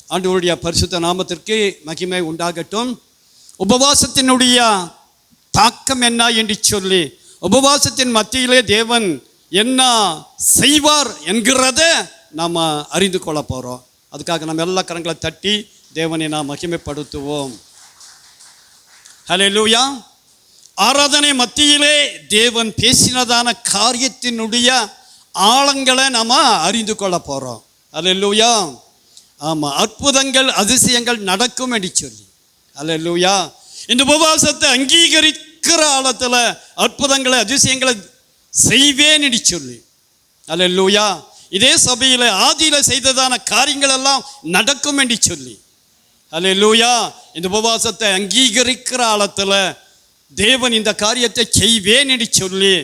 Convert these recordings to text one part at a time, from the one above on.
ஆண்டவருடைய பரிசுத்த நாமத்திற்கு மகிமை உண்டாகட்டும். உபவாசத்தினுடைய தாக்கம் என்ன என்று சொல்லி, உபவாசத்தின் மத்தியிலே தேவன் என்ன செய்வார் என்கிறத நாம் அறிந்து கொள்ள போகிறோம். அதுக்காக நம்ம எல்லா கரங்களை தட்டி தேவனை நாம் மகிமைப்படுத்துவோம். ஹல்லேலூயா. ஆராதனை மத்தியிலே தேவன் பேசினதான காரியத்தினுடைய ஆழங்களை நாம் அறிந்து கொள்ள போகிறோம். ஹல்லேலூயா. ஆமாம், அற்புதங்கள் அதிசயங்கள் நடக்கும் என்று சொல்லி. ஹல்லேலூயா. இந்த உபவாசத்தை அங்கீகரிக்கிற ஆழத்தில் அற்புதங்களை அதிசயங்களை செய்வேன் என்று சொல்லி. ஹல்லேலூயா. இதே சபையில் ஆதியில் செய்ததான காரியங்கள் எல்லாம் நடக்கும் என்று சொல்லி. ஹல்லேலூயா. இந்த உபவாசத்தை அங்கீகரிக்கிற ஆழத்தில் தேவன் இந்த காரியத்தை செய்வேன் என்று சொல்லி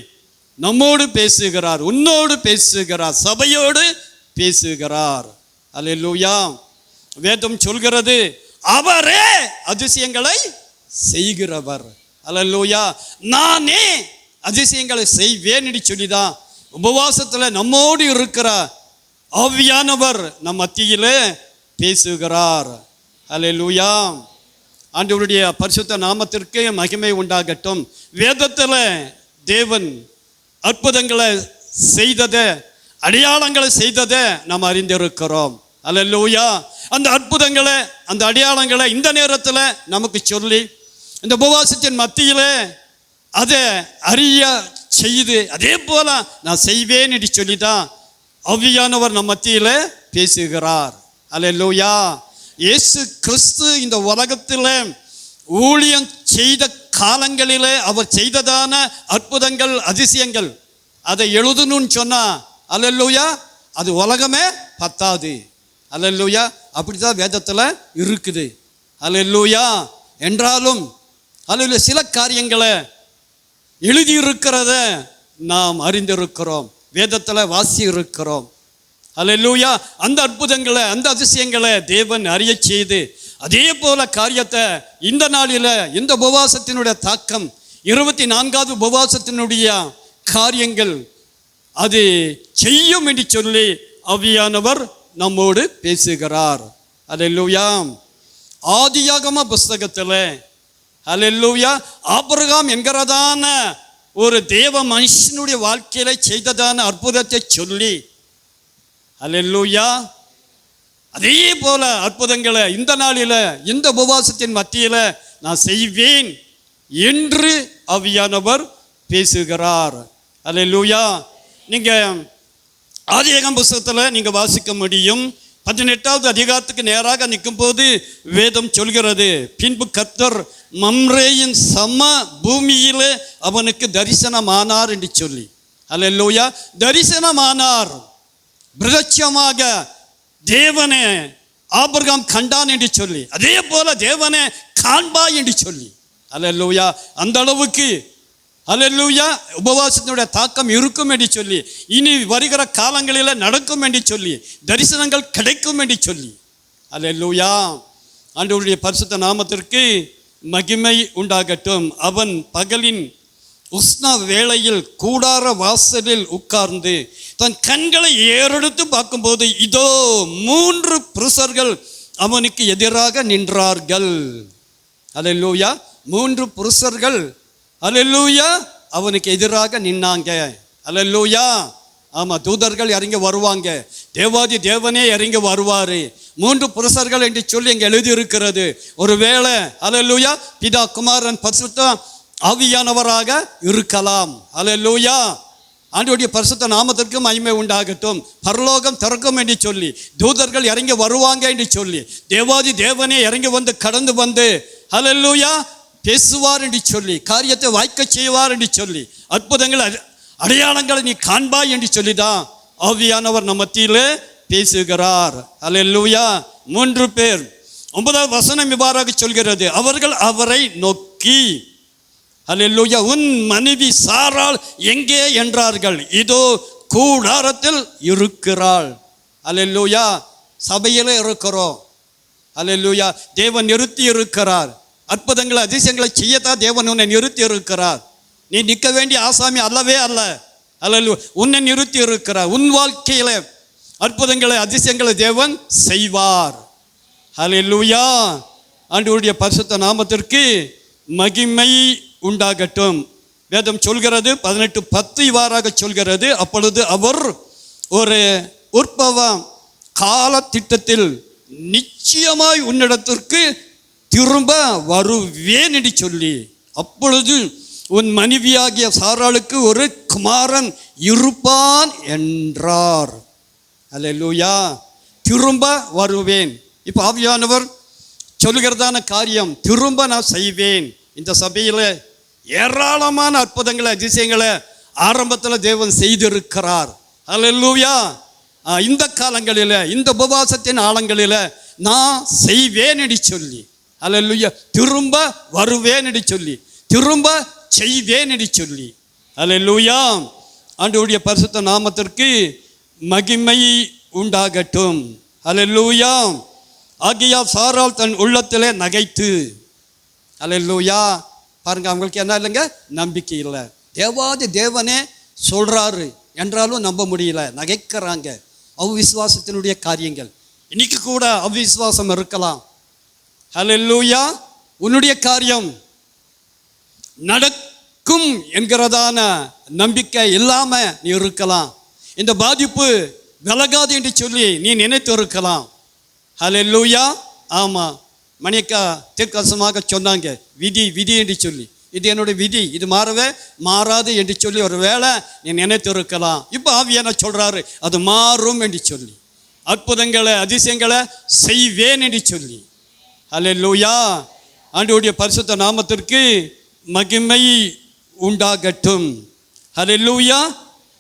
நம்மோடு பேசுகிறார், உன்னோடு பேசுகிறார், சபையோடு பேசுகிறார். ஹல்லேலூயா. வேதம் சொல்கிறது, அவரே அதிசயங்களை செய்கிறவர். ஹல்லேலூயா. நானே அதிசயங்களை செய்வேன் என்று சொல்லிதான் உபவாசத்தில் நம்மோடு இருக்கிற ஆவியானவர் நம் மத்தியிலே பேசுகிறார். ஹல்லேலூயா. ஆண்டவருடைய பரிசுத்த நாமத்திற்கு மகிமை உண்டாகட்டும். வேதத்தில் தேவன் அற்புதங்களை செய்ததை, அடையாளங்களை செய்ததை நாம் அறிந்திருக்கிறோம். ஹல்லேலூயா. அந்த அற்புதங்களை, அந்த அடையாளங்களை இந்த நேரத்தில் நமக்கு சொல்லி இந்த உபவாசத்தின் மத்தியில் அதை அறிய செய்து, அதே போல நான் செய்வேன் என்று சொல்லி தான் ஆவியானவர் நம் மத்தியில் பேசுகிறார். ஹல்லேலூயா. இயேசு கிறிஸ்து இந்த உலகத்தில் ஊழியம் செய்த காலங்களிலே அவர் செய்ததான அற்புதங்கள் அதிசயங்கள் அதை எழுதணும்னு சொன்னா, ஹல்லேலூயா, அது உலகமே பத்தாது. ஹல்லேலூயா. அப்படிதான் வேதத்தில் இருக்குது. ஹல்லேலூயா. என்றாலும் ஹல்லேலூயா, சில காரியங்களை எழுதியிருக்கிறத நாம் அறிந்திருக்கிறோம், வேதத்தில் வாசி இருக்கிறோம். ஹல்லேலூயா. அந்த அற்புதங்களை, அந்த அதிசயங்களை தேவன் அறிய செய்து, அதே போல காரியத்தை இந்த நாளில் இந்த உபவாசத்தினுடைய தாக்கம், 24வது உபவாசத்தினுடைய காரியங்கள் அது செய்யும் என்று சொல்லி ஆவியானவர் நம்மோடு பேசுகிறார். ஹல்லேலூயா. ஆதியாகம புஸ்தகத்தில் ஹல்லேலூயா, ஆபிரகாம் என்கிறதான ஒரு தேவ மனுஷனுடைய வாழ்க்கையில செய்ததான அற்புதத்தை சொல்லி, ஹல்லேலூயா, அதே போல அற்புதங்களை இந்த நாளில் இந்த உபவாசத்தின் மத்தியில் நான் செய்வேன் என்று ஆவியானவர் பேசுகிறார். ஹல்லேலூயா. நீங்கள் ஆதியாகம புஸ்தகத்தில் நீங்கள் வாசிக்க முடியும். 18வது அதிகாரத்துக்கு நேராக நிற்கும் போது வேதம் சொல்கிறது, பின்பு கர்த்தர் மம்ரேயின் சம பூமியிலே அவனுக்கு தரிசனமானார் என்று சொல்லி. ஹல்லேலூயா. தரிசனமானார், பிரத்யட்சமாக தேவனே ஆபிரகாம் கண்டான் என்று சொல்லி, அதே போல தேவனே காண்பாய் என்று சொல்லி. ஹல்லேலூயா. அந்த அளவுக்கு ஹல்லேலூயா உபவாசத்தினுடைய தாக்கம் இருக்கும் என்று சொல்லி, இனி வருகிற காலங்களில் நடக்கும் என்று சொல்லி, தரிசனங்கள் கிடைக்கும் என்று சொல்லி. ஹல்லேலூயா. ஆண்டவருடைய பரிசுத்த நாமத்திற்கு மகிமை உண்டாகட்டும். அவன் பகலின் உஷ்ண வேளையில் கூடார வாசலில் உட்கார்ந்து தன் கண்களை ஏறெடுத்து பார்க்கும்போது இதோ 3 புருஷர்கள் அவனுக்கு எதிராக நின்றார்கள். ஹல்லேலூயா. 3 புருஷர்கள் ஹல்லேலூயா அவனுக்கு எதிராக நின்னாங்க. ஹல்லேலூயா. ஆமாம், தூதர்கள் இறங்கி வருவாங்க, தேவாதி தேவனே இறங்கி வருவார். 3 புருஷர்கள் என்று சொல்லி இங்கே எழுதியிருக்கிறது. ஒருவேளை ஹல்லேலூயா பிதா குமாரன் பரிசுத்த ஆவியானவராக இருக்கலாம். ஹல்லேலூயா. ஆண்டவருடைய பரிசுத்த நாமத்திற்கு மகிமை உண்டாகட்டும். பரலோகம் திறக்கும் என்று சொல்லி, தூதர்கள் இறங்கி வருவாங்க என்று சொல்லி, தேவாதி தேவனே இறங்கி வந்து கடந்து வந்து ஹல்லேலூயா பேசுவார் என்று சொல்லி, காரியத்தை வாய்க்க செய்வார் என்று சொல்லி, அற்புதங்கள் அடையாளங்களை நீ காண்பாய் என்று சொல்லி தான் ஆவியானவர் நம்ம மத்தியிலே பேசுகிறார். ஹல்லேலூயா. 3 பேர். 9வது வசனம் இவ்வாறாக சொல்கிறது, அவர்கள் அவரை நோக்கி ஹல்லேலூயா உன் மனைவி சாராள் எங்கே என்றார்கள். இதோ கூடாரத்தில் இருக்கிறாள். ஹல்லேலூயா. சபையிலே இருக்கிறோம். ஹல்லேலூயா. தேவன் நிறுத்தி இருக்கிறார். அற்புதங்களை அதிசயங்களை செய்யத்தான் தேவன் உன்னை நிறுத்தி இருக்கிறார். நீ நிற்க வேண்டிய ஆசாமி அல்லவே அல்ல. ஹல்லேலூயா. உன்னை நிறுத்தி இருக்கிறார். உன் வாழ்க்கையில அற்புதங்களை அதிசயங்களை தேவன் செய்வார். ஹல்லேலூயா. ஆண்டவருடைய பரிசுத்த நாமத்திற்கு மகிமை உண்டாகட்டும். வேதம் சொல்கிறது 18:10 இவ்வாறாக சொல்கிறது, அப்பொழுது அவர் ஒரு உற்பவ கால திட்டத்தில் நிச்சயமாய் உன்னிடத்திற்கு திரும்ப வருவேன் என்று சொல்லி, அப்பொழுது உன் மனைவியாகிய சாராளுக்கு ஒரு குமாரன் இருப்பான் என்றார். அல்லேலூயா. திரும்ப வருவேன். இப்போ ஆவியானவர் சொல்கிறதான காரியம் திரும்ப நான் செய்வேன். இந்த சபையில் ஏராளமான அற்புதங்களை அதிசயங்களை ஆரம்பத்தில் தேவன் செய்திருக்கிறார். அல்லேலூயா. இந்த காலங்களில் இந்த உபவாசத்தின் ஆழங்களில் நான் செய்வேன் என்று சொல்லி, அல்லேலூயா, திரும்ப வருவேன் என்று சொல்லி, திரும்ப செய்வேன் என்று சொல்லி, அல்லேலூயா. ஆண்டவருடைய பரிசுத்த நாமத்திற்கு மகிமை உண்டாகட்டும். அல்லேலூயா. ஆகியா சாராள் தன் உள்ளத்திலே நகைத்து, அல்லேலூயா. பாருங்க, அவங்களுக்கு என்ன இல்லைங்க, நம்பிக்கை இல்லை. தேவாதி தேவனே சொல்றாரு என்றாலும் நம்ப முடியல, நகைக்கிறாங்க. அவ்விசுவாசத்தினுடைய காரியங்கள் இன்னைக்கு கூட அவ்விசுவாசம் இருக்கலாம். ஹல்லேலூயா. உன்னுடைய காரியம் நடக்கும் என்கிறதான நம்பிக்கை இல்லாம நீ இருக்கலாம். இந்த பாதிப்பு விலகாது என்று சொல்லி நீ நினைத்து இருக்கலாம். ஹல்லேலூயா. ஆமா, மணியக்கா தீர்க்கதரிசனமாக சொன்னாங்க, விதி விதி என்று சொல்லி, இது என்னுடைய விதி, இது மாறவே மாறாது என்று சொல்லி ஒரு வேளை நீ நினைத்து இருக்கலாம். இப்போ ஆவியான சொல்றாரு அது மாறும் என்று சொல்லி, அற்புதங்களை அதிசயங்களை செய்வேன் என்று சொல்லி. அல்லேலூயா. ஆண்டவருடைய பரிசுத்த நாமத்திற்கு மகிமை உண்டாகட்டும். அல்லேலூயா.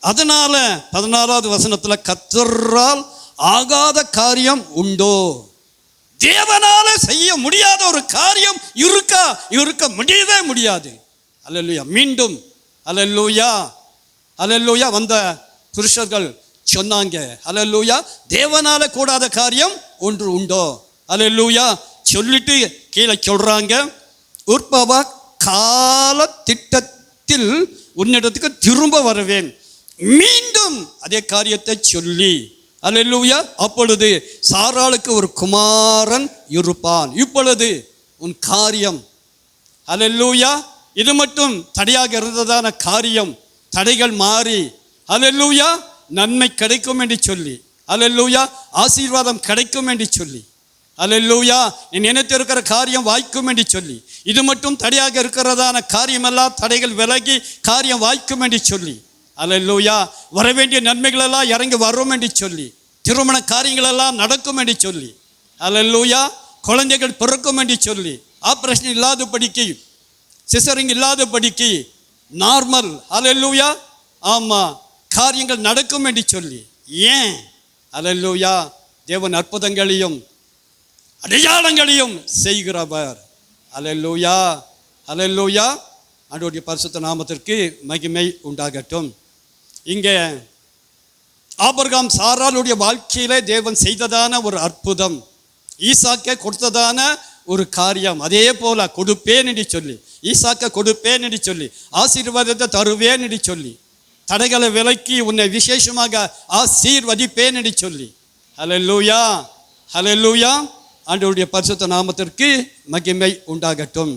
அதனால 14வது வசனத்துல, கர்த்தரால் ஆகாத காரியம் உண்டோ? தேவனால செய்ய முடியாத ஒரு காரியம் இருக்க முடியவே முடியாது. அல்லேலூயா. மீண்டும் அல்லேலூயா, அல்லேலூயா. வந்த புருஷர்கள் சொன்னாங்க, அல்லேலூயா, தேவனால கூடாத காரியம் ஒன்று உண்டோ? அல்லேலூயா. சொல்லிட்டு கீழே சொல்றாங்க, உற்பவ கால திட்டத்தில் உன்னிடத்துக்கு திரும்ப வருவேன். மீண்டும் அதே காரியத்தை சொல்லி, அல்லேலூயா, அப்பொழுது சாராளுக்கு ஒரு குமாரன் இருப்பான். இப்பொழுது உன் காரியம், அல்லேலூயா, இது மட்டும் தடையாக இருந்ததான காரியம் தடைகள் மாறி, அல்லேலூயா, நன்மை கிடைக்கும் என்று சொல்லி, அல்லேலூயா, ஆசீர்வாதம் கிடைக்கும் என்று சொல்லி, அல்லேலூயா, நீ நினைத்திருக்கிற காரியம் வாய்க்கும் என்று சொல்லி, இது மட்டும் தடையாக இருக்கிறதான காரியமெல்லாம் தடைகள் விலகி காரியம் வாய்க்கும் என்று சொல்லி, அல்லேலூயா, வரவேண்டிய நன்மைகள் எல்லாம் இறங்கி வரும் என்று சொல்லி, திருமண காரியங்கள் எல்லாம் நடக்கும் என்று சொல்லி, அல்லேலூயா, குழந்தைகள் பிறக்கும் என்று சொல்லி, ஆப்ரேஷன் இல்லாதபடிக்கு, சிசரிங் இல்லாதபடிக்கு, நார்மல், அல்லேலூயா, ஆமா, காரியங்கள் நடக்கும் என்று சொல்லி. ஏன்? அல்லேலூயா, தேவன் அற்புதங்களையும் அடையாளங்களையும் செய்கிறவர். அல்லேலூயா, அல்லேலூயா. ஆண்டவருடைய பரிசுத்த நாமத்திற்கு மகிமை உண்டாகட்டும். இங்கே ஆபிரகாம் சாராளுடைய வாழ்க்கையிலே தேவன் செய்ததான ஒரு அற்புதம், ஈசாக்கை கொடுத்ததான ஒரு காரியம், அதே போல கொடுப்பேன் என்று சொல்லி, ஈசாக்கை கொடுப்பேன் என்று சொல்லி, ஆசீர்வாதத்தை தருவேன் என்று சொல்லி, தடைகளை விலக்கி உன்னை விசேஷமாக ஆசீர்வதிப்பேன் என்று சொல்லி. அல்லேலூயா, அல்லேலூயா. ஆண்டவருடைய பரிசுத்த நாமத்திற்கு மகிமை உண்டாகட்டும்.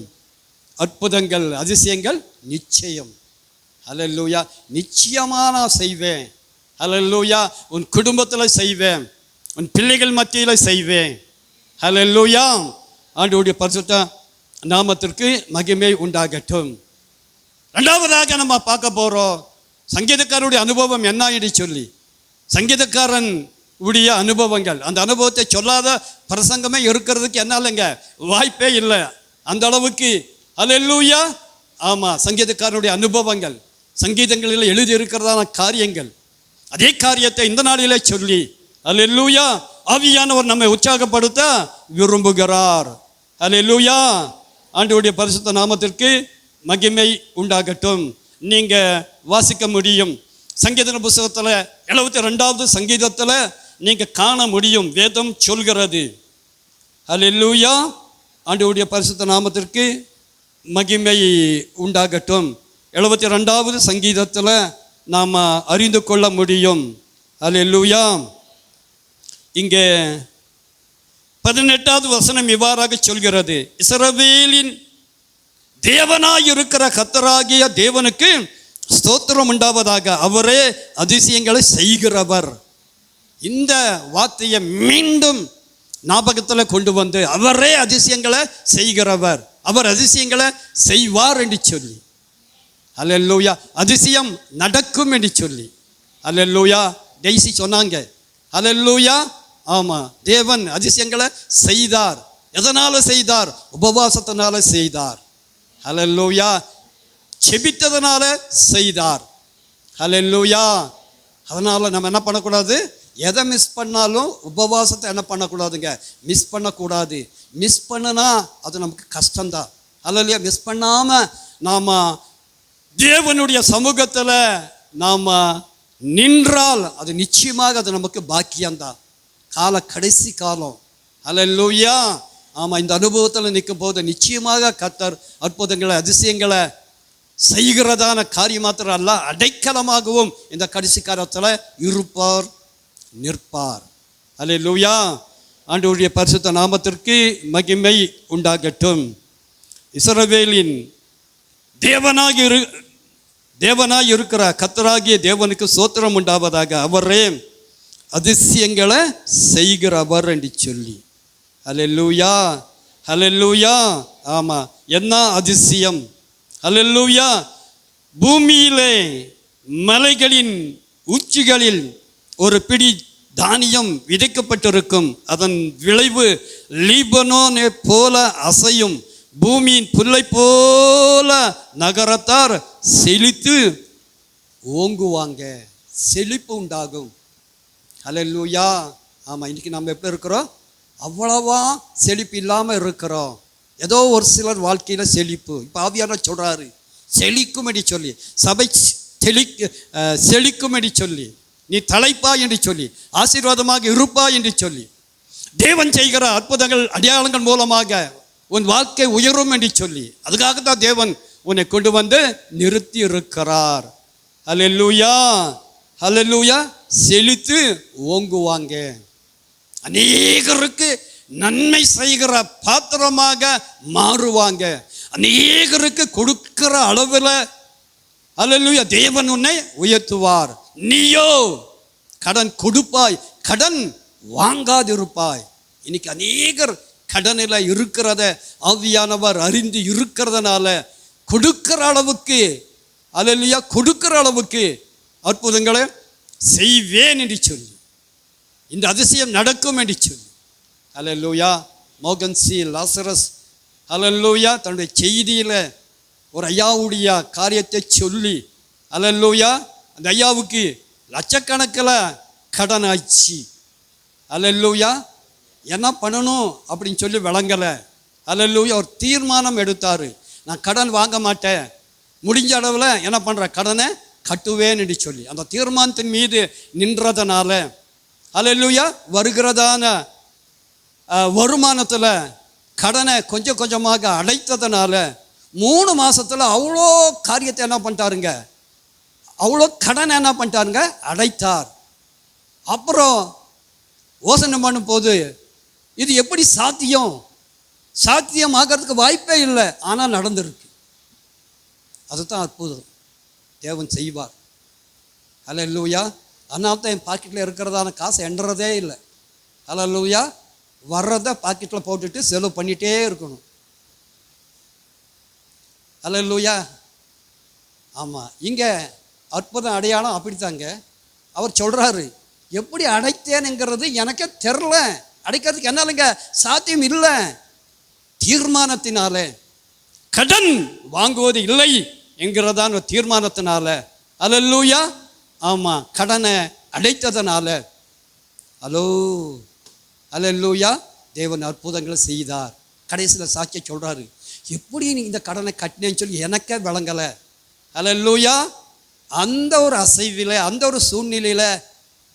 அற்புதங்கள் அதிசயங்கள் நிச்சயம். அல்லேலூயா. நிச்சயமாக நான் செய்வேன். அல்லேலூயா. உன் குடும்பத்தில் செய்வேன், உன் பிள்ளைகள் மத்தியில் செய்வேன். அல்லேலூயா. ஆண்டவருடைய பரிசுத்த நாமத்திற்கு மகிமை உண்டாகட்டும். ரெண்டாவதாக நம்ம பார்க்க போகிறோம் சங்கீதக்காரருடைய அனுபவம் என்ன என்று சொல்லி, சங்கீதக்காரன் உடைய அனுபவங்கள். அந்த அனுபவத்தை சொல்லாத பிரசங்கமே இருக்கிறதுக்கு என்ன இல்லைங்க, வாய்ப்பே இல்லை அந்த அளவுக்கு. அல்லேலூயா. ஆமாம், சங்கீதக்காரனுடைய அனுபவங்கள், சங்கீதங்களில் எழுதி இருக்கிறதான காரியங்கள், அதே காரியத்தை இந்த நாளிலே சொல்லி, அல்லேலூயா, ஆவியானவர் நம்மை உற்சாகப்படுத்த விரும்புகிறார். அல்லேலூயா. ஆண்டவருடைய பரிசுத்த நாமத்திற்கு மகிமை உண்டாகட்டும். நீங்கள் வாசிக்க முடியும் சங்கீத புத்தகத்தில் 72வது சங்கீதத்தில் நீங்கள் காண முடியும், வேதம் சொல்கிறது. அல்லேலூயா. ஆண்டவருடைய பரிசுத்த நாமத்திற்கு மகிமை உண்டாகட்டும். 72வது சங்கீதத்தில் நாம் அறிந்து கொள்ள முடியும். அல்லேலூயா. இங்கே 18வது வசனம் இவ்வாறாக சொல்கிறது, இஸ்ரவேலின் தேவனாய் இருக்கிற கர்த்தராகிய தேவனுக்கு ஸ்தோத்திரம் உண்டாவதாக, அவரே அதிசயங்களை செய்கிறவர். இந்த வார்த்தையை மீண்டும் ஞாபகத்தில் கொண்டு வந்து, அவரே அதிசயங்களை செய்கிறவர், அவர் அதிசயங்களை செய்வார் என்று சொல்லி, அல்லேலூயா, அதிசயம் நடக்கும் என்று சொல்லி, அல்லேலூயா. டெய்ஸி சொன்னாங்க, அல்லேலூயா. ஆமாம், தேவன் அதிசயங்களை செய்தார். எதனால செய்தார்? உபவாசத்தினால செய்தார். அல்லேலூயா. செபித்ததனால செய்தார். அல்லேலூயா. அதனால் நம்ம என்ன பண்ணக்கூடாது? எதை மிஸ் பண்ணாலும் உபவாசத்தை என்ன பண்ணக்கூடாதுங்க? மிஸ் பண்ணக்கூடாது. மிஸ் பண்ணுனா அது நமக்கு கஷ்டம்தான். அல்லேலூயா. மிஸ் பண்ணாமல் நாம் தேவனுடைய சமூகத்தில் நாம் நின்றால் அது நிச்சயமாக அது நமக்கு பாக்கியம்தான். கடைசி காலம். அல்லேலூயா. ஆமாம், இந்த அனுபவத்தில் நிற்கும் போது நிச்சயமாக கர்த்தர் அற்புதங்களை அதிசயங்களை செய்கிறதான காரியம் மாத்திரம் அல்ல, அடைக்கலமாகவும் இந்த கடைசி காலத்தில் இருப்பார், நிற்பார். அல்லேலூயா. ஆண்டவருடைய பரிசுத்த நாமத்திற்கு மகிமை உண்டாகட்டும். இஸ்ரவேலின் தேவனாய் இருக்கிற கர்த்தராகிய தேவனுக்கு ஸ்தோத்திரம் உண்டாவதாக, அவரே அதிசயங்களை செய்கிறவர் என்று சொல்லி. அல்லேலூயா, அல்லேலூயா. ஆமாம், என்ன அதிசயம்! அல்லேலூயா. பூமியிலே மலைகளின் உச்சிகளில் ஒரு பிடி தானியம் விதைக்கப்பட்டிருக்கும், அதன் விளைவு லீபனோனை போல அசையும், பூமியின் புல்லை போல நகரத்தார் செழித்து ஓங்குவாங்க, செழிப்பு உண்டாகும். அல்லேலூயா. ஆமாம், இன்றைக்கி நம்ம எப்படி இருக்கிறோம்? அவ்வளவா செழிப்பு இல்லாமல் இருக்கிறோம். ஏதோ ஒரு சிலர் வாழ்க்கையில் செழிப்பு. இப்போ ஆவியானவர் சொல்கிறாரு, செழிக்கும்படி சொல்லி, சபை செழிக்கும்படி சொல்லி, நீ தலைப்பா என்று சொல்லி, ஆசீர்வாதமாக இருப்பா என்று சொல்லி, தேவன் செய்கிற அற்புதங்கள் அடையாளங்கள் மூலமாக உன் வாழ்க்கை உயரும் என்று சொல்லி, அதுக்காகத்தான் தேவன் உன்னை கொண்டு வந்து நிறுத்தி இருக்கிறார். அல்லேலூயா, அல்லேலூயா. செழித்து ஓங்குவாங்க, அநேகருக்கு நன்மை செய்கிற பாத்திரமாக மாறுவாங்க, அநேகருக்கு கொடுக்கிற அளவில் அல்லேலூயா தேவன் உன்னை உயர்த்துவார். நீயோ கடன் கொடுப்பாய், கடன் வாங்காதிருப்பாய். இன்னைக்கு அநேகர் கடனில் இருக்கிறத ஆவியானவர் அறிந்து இருக்கிறதுனால கொடுக்கிற அளவுக்கு, அல்லேலூயா, கொடுக்கிற அளவுக்கு அற்புதங்களை செய்வேன் என்று சொல்லி, இந்த அதிசயம் நடக்கும் என்று சொல்லி, அல்லேலூயா. மோகன் சி லாசரஸ் அல்லேலூயா தன்னுடைய செய்தியில் ஒரு ஐயாவுடைய காரியத்தை சொல்லி, அல்லேலூயா, அந்த ஐயாவுக்கு லட்சக்கணக்கில் கடன் ஆச்சு. அல்லேலூயா. என்ன பண்ணணும் அப்படின்னு சொல்லி விளங்கலை. அல்லேலூயா. ஒரு தீர்மானம் எடுத்தார், நான் கடன் வாங்க மாட்டேன், முடிஞ்ச அளவில் என்ன பண்ணுறேன், கடனை கட்டுவேன் என்று சொல்லி அந்த தீர்மானத்தின் மீது நின்றதனால, அல்லேலூயா, வருகிறதான வருமானத்தில் கடனை கொஞ்சம் கொஞ்சமாக அடைத்ததுனால 3 மாதத்தில் அவ்வளோ காரியத்தை என்ன பண்ணிட்டாருங்க, அவ்வளோ கடனை என்ன பண்ணிட்டாருங்க, அடைத்தார். அப்புறம் யோசனை பண்ணும்போது இது எப்படி சாத்தியமாகிறதுக்கு வாய்ப்பே இல்லை, ஆனால் நடந்திருக்கு. அதுதான் அற்புதம், தேவன் செய்வார். அல்லேலூயா. அதனால தான் என் பாக்கெட்டில் இருக்கிறதான காசை எண்ணுறதே இல்லை. அல்லேலூயா. வர்றதை பாக்கெட்டில் போட்டுட்டு செலவு பண்ணிகிட்டே இருக்கணும். அல்லேலூயா. ஆமாம், இங்கே அற்புதம் அடையாளம் அப்படித்தாங்க. அவர் சொல்கிறாரு, எப்படி அடைத்தேனுங்கிறது எனக்கே தெரில, அடைக்கிறதுக்கு என்னாலங்க சாத்தியம் இல்லை, தீர்மானத்தினால கடன் வாங்குவது இல்லை என்கிறதான தீர்மானத்தினால, அல்லேலூயா. ஆமாம், கடனை அடைத்ததனால, அல்லேலூயா, தேவன் அற்புதங்களை செய்தார். கடைசியில் சாட்சியை சொல்கிறாரு, எப்படி நீ இந்த கடனை கட்டினேன்னு சொல்லி எனக்கே விளங்கலை. அல்லேலூயா. அந்த ஒரு அசைவில், அந்த ஒரு சூழ்நிலையில்,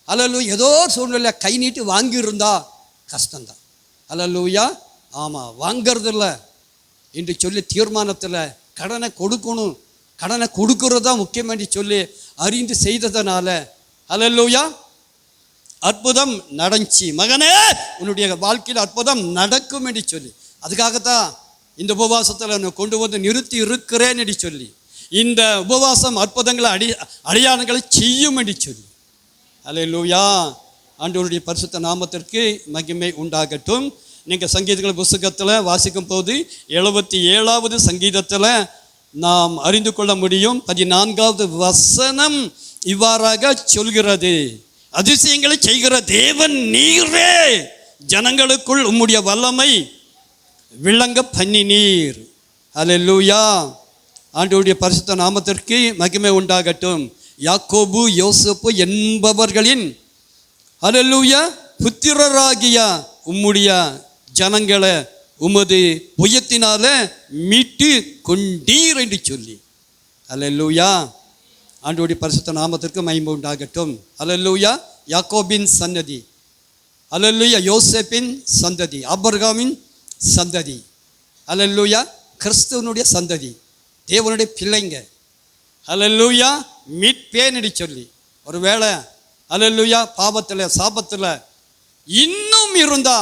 அல்லேலூயா, ஏதோ ஒரு சூழ்நிலையில் கை நீட்டி வாங்கியிருந்தா கஷ்டம்தான். அல்லேலூயா. ஆமாம், வாங்கிறதில்ல என்று சொல்லி தீர்மானத்தில் கடனை கொடுக்கணும், கடனை கொடுக்கறது தான் முக்கியம் என்று சொல்லி அறிந்து செய்ததனால, அல்லேலூயா, அற்புதம் நடந்துச்சு, மகனே உன்னுடைய வாழ்க்கையில் அற்புதம் நடக்கும் என்று சொல்லி. அதுக்காகத்தான் இந்த உபவாசத்தில் நான் கொண்டு வந்து நிறுத்தி இருக்கிறேன் என்று சொல்லி, இந்த உபவாசம் அற்புதங்களை அடையாளங்களை செய்யும் என்று சொல்லி. அல்லேலூயா. ஆண்டவருடைய பரிசுத்த நாமத்திற்கு மகிமை உண்டாகட்டும். நீங்கள் சங்கீதங்கள் புஸ்தகத்தில் வாசிக்கும் போது 77வது சங்கீதத்தில் நாம் அறிந்து கொள்ள முடியும். 14வது வசனம் இவ்வாறாக சொல்கிறது, அதிசயங்களை செய்கிற தேவன் நீரே, ஜனங்களுக்குள் உம்முடைய வல்லமை விளங்க பண்ணினீர். அல்லேலூயா. ஆண்டவருடைய பரிசுத்த நாமத்திற்கு மகிமை உண்டாகட்டும். யாக்கோபு யோசேப்பு என்பவர்களின் அல்லேலூயா புத்திரராகிய உம்முடைய ஜனங்களை உமது புயத்தினால மீட்டு கொண்டீர் என்று சொல்லி. அல்லேலூயா. ஆண்டவருடைய பரிசுத்த நாமத்திற்கு மகிமை உண்டாகட்டும். அல்லேலூயா. யாக்கோபின் சந்ததி, அல்லேலூயா, யோசேப்பின் சந்ததி, ஆபிரகாமின் சந்ததி, அல்லேலூயா, கிறிஸ்துவனுடைய சந்ததி, தேவனுடைய பிள்ளைங்க. அல்லேலூயா. மீட்பேன் என்று சொல்லி. ஒருவேளை அல்லேலூயா பாவத்தில் சாபத்தில் இன்னும் இருந்தா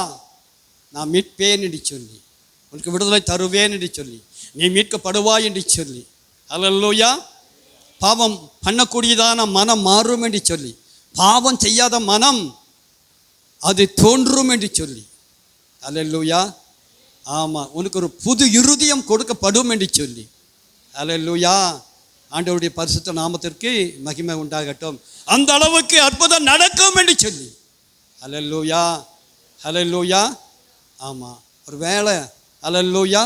நான் மீட்பேன் என்று சொல்லி, உனக்கு விடுதலை தருவேன் என்று சொல்லி, நீ மீட்கப்படுவாய் என்று சொல்லி. அல்லேலூயா. பாவம் பண்ணக்கூடியதான மனம் மாறும் என்று சொல்லி, பாவம் செய்யாத மனம் அது தோன்றும் என்று சொல்லி. அல்லேலூயா. ஆமாம், உனக்கு ஒரு புது இருதயம் கொடுக்கப்படும் என்று சொல்லி. அல்லேலூயா. ஆண்டவருடைய பரிசுத்த நாமத்திற்கு மகிமை உண்டாகட்டும். அந்த அளவுக்கு அற்புதம் நடக்கும் என்று சொல்லி. அல்லேலூயா. அல்லேலூயா. ஆமாம், ஒரு வேளை அல்லேலூயா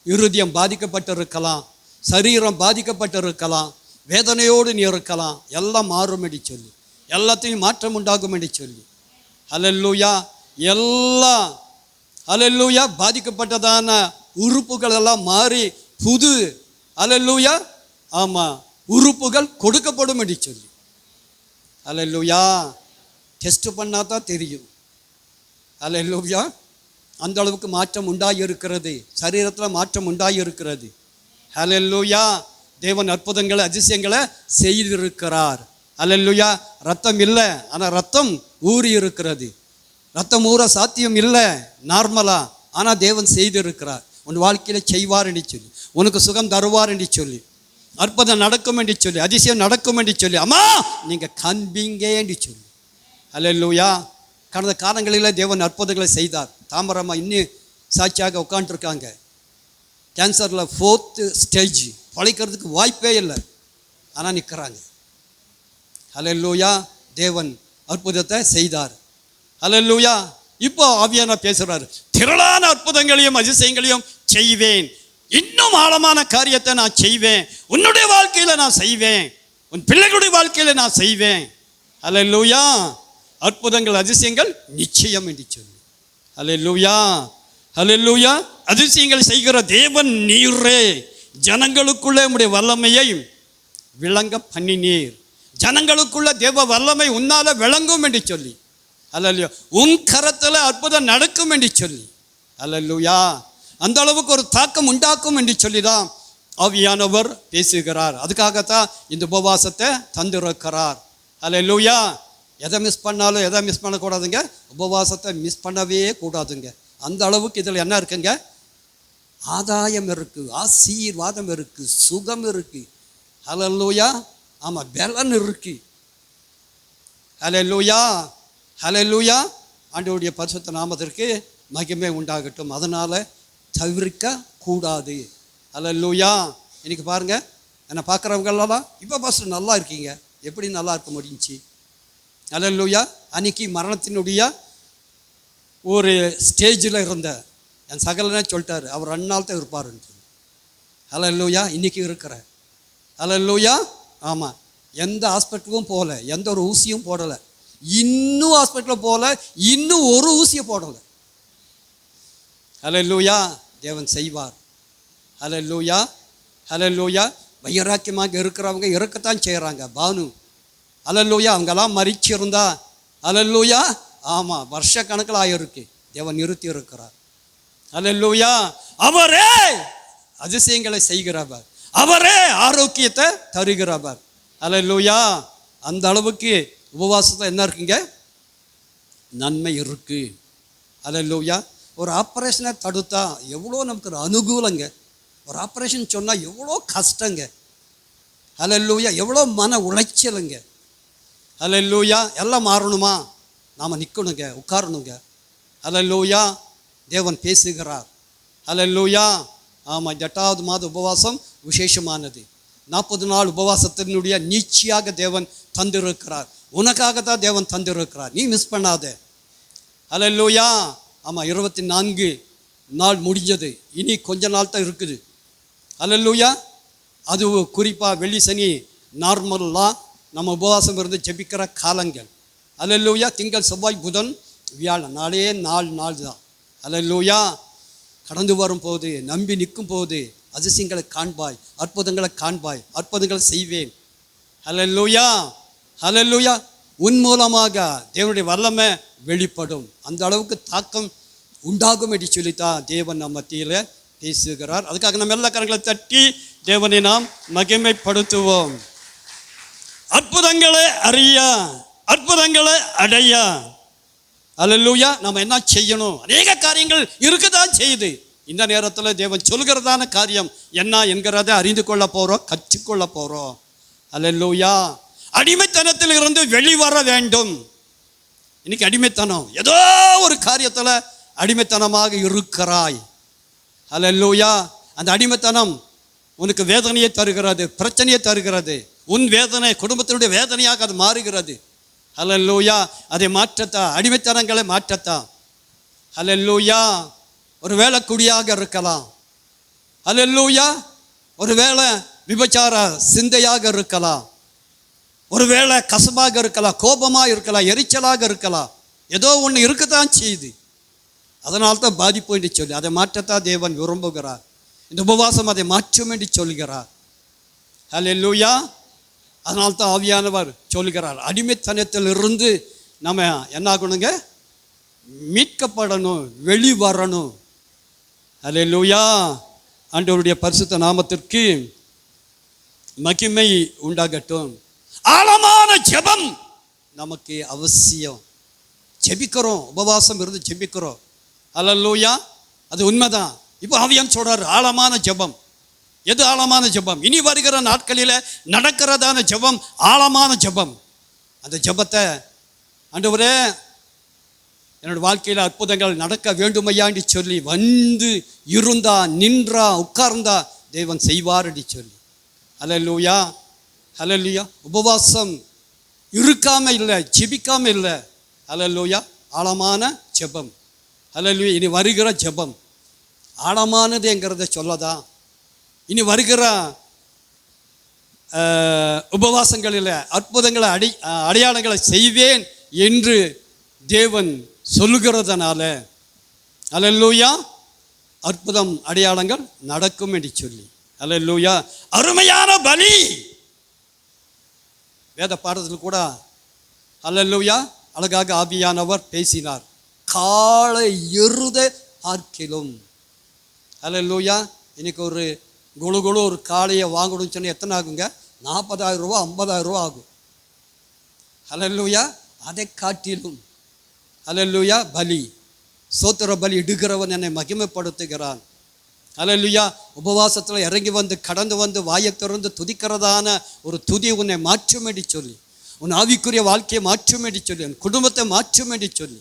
இருதயம் பாதிக்கப்பட்டிருக்கலாம், சரீரம் பாதிக்கப்பட்டிருக்கலாம், வேதனையோடு நீ இருக்கலாம். எல்லாம் மாறும் என்று சொல்லி, எல்லாத்தையும் மாற்றம் உண்டாகும் என்று சொல்லி. அல்லேலூயா. எல்லாம் அல்லேலூயா பாதிக்கப்பட்டதான உறுப்புகள் எல்லாம் மாறி புது அல்லேலூயா ஆமாம் உறுப்புகள் கொடுக்கப்படும் என்று சொல்லி. அல்லேலூயா. டெஸ்ட் பண்ணால் தான் தெரியும். அல்லேலூயா. அந்த அளவுக்கு மாற்றம் உண்டாகி இருக்கிறது, சரீரத்தில் மாற்றம் உண்டாகி இருக்கிறது. அல்லேலூயா. தேவன் அற்புதங்களை அதிசயங்களை செய்திருக்கிறார். அல்லேலூயா. ரத்தம் இல்லை, ஆனால் ரத்தம் ஊறி இருக்கிறது. ரத்தம் ஊற சாத்தியம் இல்லை நார்மலா, ஆனால் தேவன் செய்திருக்கிறார். உன் வாழ்க்கையில் செய்வார் என்று சொல்லி, உனக்கு சுகம் தருவார் என்று சொல்லி, அற்புதம் நடக்கும் என்று சொல்லி, அதிசயம் நடக்கும் என்று சொல்லி, அம்மா நீங்கள் காண்பீங்க என்று சொல்லி. அல்லேலூயா. கடந்த காலங்களில் தேவன் அற்புதங்களை செய்தார். தாமரம்மா இன்னும் சாட்சியாக உட்காந்துருக்காங்க. கேன்சரில் 4th ஸ்டேஜ், பழைக்கிறதுக்கு வாய்ப்பே இல்லை, ஆனால் நிற்கிறாங்க. அல்லேலூயா. தேவன் அற்புதத்தை செய்தார். அல்லேலூயா. இப்போ ஆவியானவர் பேசுகிறார், திரளான அற்புதங்களையும் அதிசயங்களையும் செய்வேன், இன்னும் ஆழமான காரியத்தை நான் செய்வேன், உன்னுடைய வாழ்க்கையில் நான் செய்வேன், உன் பிள்ளைகளுடைய வாழ்க்கையில் நான் செய்வேன். அல்லேலூயா. அற்புதங்கள் அதிசயங்கள் நிச்சயம் என்று சொல்லி. அல்லேலூயா. அல்லேலூயா. அதிசயங்கள் செய்கிற தேவன் நீரே, ஜனங்களுக்குள்ளே உம்முடைய வல்லமையை விளங்க பண்ணினீர். ஜனங்களுக்குள்ள தேவ வல்லமை உன்னால விளங்கும் என்று சொல்லி. அல்லேலூயா. உன் கரத்தில் அற்புதம் நடக்கும் என்று சொல்லி. அல்லேலூயா. அந்த அளவுக்கு ஒரு தாக்கம் உண்டாக்கும் என்று சொல்லி தான் ஆவியானவர் பேசுகிறார். அதுக்காகத்தான் இந்த உபவாசத்தை தந்திருக்கிறார். அல்லேலூயா. எதை மிஸ் பண்ணாலும் எதை மிஸ் பண்ணக்கூடாதுங்க, உபவாசத்தை மிஸ் பண்ணவே கூடாதுங்க. அந்த அளவுக்கு இதில் என்ன இருக்குங்க, ஆதாயம் இருக்குது, ஆசீர்வாதம் இருக்குது, சுகம் இருக்குது. அல்லேலூயா. ஆமாம், பலன் இருக்கு. அல்லேலூயா. அல்லேலூயா. ஆண்டவருடைய பரிசுத்த நாமத்திற்கு மகிமை உண்டாகட்டும். அதனால் தவிர்க்க கூடாது. அல்லேலூயா. இன்னைக்கு பாருங்கள், என்னை பார்க்குறவங்களெல்லாம் இப்போ ஃபஸ்ட்டு நல்லா இருக்கீங்க, எப்படி நல்லா இருக்க முடிஞ்சிச்சு? அல்லேலூயா. அன்னைக்கு மரணத்தினுடைய ஒரு ஸ்டேஜில் இருந்த என் சகலனே சொல்லிட்டார், அவர் 2 நாள் தான் இருப்பாருன்னு. அல்லேலூயா. இன்றைக்கி இருக்கிற. அல்லேலூயா. ஆமாம், எந்த ஹாஸ்பிட்டலுக்கும் போகல, எந்த ஒரு ஊசியும் போடலை, இன்னும் ஹாஸ்பிட்டலில் போகல, இன்னும் ஒரு ஊசியை போடலை. அல்லேலூயா. தேவன் செய்வார். அல்லேலூயா. அல்லேலூயா. வைராக்கியமாக இருக்கிறவங்க இருக்கத்தான் செய்கிறாங்க. பானு அல்லேலூயா, அவங்கெல்லாம் மறிச்சிருந்தா அல்லேலூயா ஆமாம் வருஷ கணக்கில் ஆயிருக்கு, தேவன் நிறுத்தி இருக்கிறார். அல்லேலூயா. அவரே அதிசயங்களை செய்கிறவர், அவரே ஆரோக்கியத்தை தருகிறவர். அல்லேலூயா. அந்த அளவுக்கு உபவாசத்தை என்ன இருக்குங்க, நன்மை இருக்கு. அல்லேலூயா. ஒரு ஆப்ரேஷனை தடுத்தா எவ்வளோ நமக்கு ஒரு அனுகூலங்க. ஒரு ஆப்ரேஷன் சொன்னால் எவ்வளோ கஷ்டங்க. அல்லேலூயா. எவ்வளோ மன உளைச்சலுங்க. அல்லேலூயா. எல்லாம் மாறணுமா? நாம் நிற்கணுங்க, உட்காரணுங்க. அல்லேலூயா. தேவன் பேசுகிறார். அல்லேலூயா. ஆமாம், இந்த 8வது மாத உபவாசம் விசேஷமானது. 40 நாள் உபவாசத்தினுடைய நீட்சியாக தேவன் தந்திருக்கிறார். உனக்காக தான் தேவன் தந்திருக்கிறார். நீ மிஸ் பண்ணாத. அல்லேலூயா. ஆமாம், 24 நாள் முடிஞ்சது. இனி கொஞ்ச நாள் தான் இருக்குது. அல்லேலூயா. அது குறிப்பாக வெள்ளி சனி நார்மலாக நம்ம உபவாசம் இருந்து ஜெபிக்கிற காலங்கள். அல்லேலூயா. திங்கள் செவ்வாய் புதன் வியாழன் நாளே நாள் தான். அல்லேலூயா. கடந்து வரும் போது, நம்பி நிற்கும் போது அதிசயங்களை காண்பாய், அற்புதங்களை காண்பாய், அற்புதங்களை செய்வேன். அல்லேலூயா. அல்லேலூயா. உன் மூலமாக தேவனுடைய வல்லமை வெளிப்படும். அந்த அளவுக்கு தாக்கம் உண்டாகும் என்று சொல்லித்தான் தேவன் நம் மத்தியில் பேசுகிறார். அதுக்காக நம்ம எல்லா கரங்களை தட்டி தேவனை நாம் மகிமைப்படுத்துவோம். அற்புதங்களை அறிய, அற்புதங்களை அடைய. அல்லேலூயா. நம்ம என்ன செய்யணும்? அநேக காரியங்கள் இருக்குதான் செய்யுது. இந்த நேரத்தில் தேவன் சொல்கிறதான காரியம் என்ன என்கிறத அறிந்து கொள்ள போகிறோம், கற்றுக்கொள்ள போகிறோம். அல்லேலூயா. அடிமைத்தனத்தில் இருந்து வெளிவர வேண்டும். இன்னைக்கு அடிமைத்தனம், ஏதோ ஒரு காரியத்தில் அடிமைத்தனமாக இருக்கிறாய். அல்லேலூயா. அந்த அடிமைத்தனம் உனக்கு வேதனையை தருகிறது, பிரச்சனையை தருகிறது. உன் வேதனை குடும்பத்தினுடைய வேதனையாக அது மாறுகிறது. அல்லேலூயா. அதை மாற்றத்தா, அடிமைத்தனங்களை மாற்றத்தா. அல்லேலூயா. ஒரு வேளை குடியாக இருக்கலாம். அல்லேலூயா. ஒரு வேளை விபச்சார சிந்தையாக இருக்கலாம். ஒரு வேளை கசமாக இருக்கலாம், கோபமாக இருக்கலாம், எரிச்சலாக இருக்கலாம். ஏதோ ஒன்று இருக்கத்தான் செய்யுது. அதனால்தான் பாதிப்பு என்று சொல்லி அதை மாற்றத்தான் தேவன் விரும்புகிறார். இந்த உபவாசம் அதை மாற்றும் என்று சொல்கிறார். அல்லேலூயா. அதனால்தான் ஆவியானவர் சொல்கிறார், அடிமைத்தனத்திலிருந்து நம்ம என்ன ஆகணுங்க? மீட்கப்படணும், வெளிவரணும். அல்லேலூயா. ஆண்டவருடைய பரிசுத்த நாமத்திற்கு மகிமை உண்டாகட்டும். ஆழமான ஜெபம் நமக்கு அவசியம். ஜெபிக்கிறோம், உபவாசம் இருந்து ஜெபிக்கிறோம். அல்லேலூயா. அது உண்மைதான். இப்போ ஆவியான் சொல்றாரு ஆழமான ஜெபம். எது ஆழமான ஜெபம்? இனி வருகிற நாட்களில் நடக்கிறதான ஜெபம் ஆழமான ஜெபம். அந்த ஜெபத்தை ஆண்டவரே என்னோட வாழ்க்கையில் அற்புதங்கள் நடக்க வேண்டுமையா என்று சொல்லி வந்து இருந்தா, நின்றா, உட்கார்ந்தா தேவன் செய்வார் என்று சொல்லி. அல்லேலூயா. அல்லேலூயா. உபவாசம் இருக்காம இல்லை, ஜெபிக்காம இல்லை. அல்லேலூயா. ஆழமான ஜெபம். அல்லேலூயா. இனி வருகிற ஜெபம் ஆழமானதுங்கிறத சொல்லதான். இனி வருகிற உபவாசங்களில் அற்புதங்களை அடையாளங்களை செய்வேன் என்று தேவன் சொல்லுகிறதுனால அல்லேலூயா அற்புதம் அடையாளங்கள் நடக்கும் என்று சொல்லி. அல்லேலூயா. அருமையான பலி. வேத பாடத்தில் கூட அல்லேலூயா அழகாக ஆவியானவர் பேசினார். காளை எருத பார்க்கிலும். அல்லேலூயா. இன்னைக்கு ஒரு குழு ஒரு காளையை வாங்கணும்னு சொன்னால் எத்தனை ஆகுங்க? 40,000 ரூபா, 50,000 ரூபா ஆகும். அல்லேலூயா. அதை காட்டிலும் அல்லேலூயா பலி, சோத்திர பலி இடுகிறவன் என்னை மகிமைப்படுத்துகிறான். அல்லேலூயா. உபவாசத்தில் இறங்கி வந்து கடந்து வந்து வாயை திறந்து துதிக்கிறதான ஒரு துதி உன்னை மாற்றும் என்று சொல்லி, உன் ஆவிக்குரிய வாழ்க்கையை மாற்றும் என்று சொல்லி, உன் குடும்பத்தை மாற்றும் என்று சொல்லி.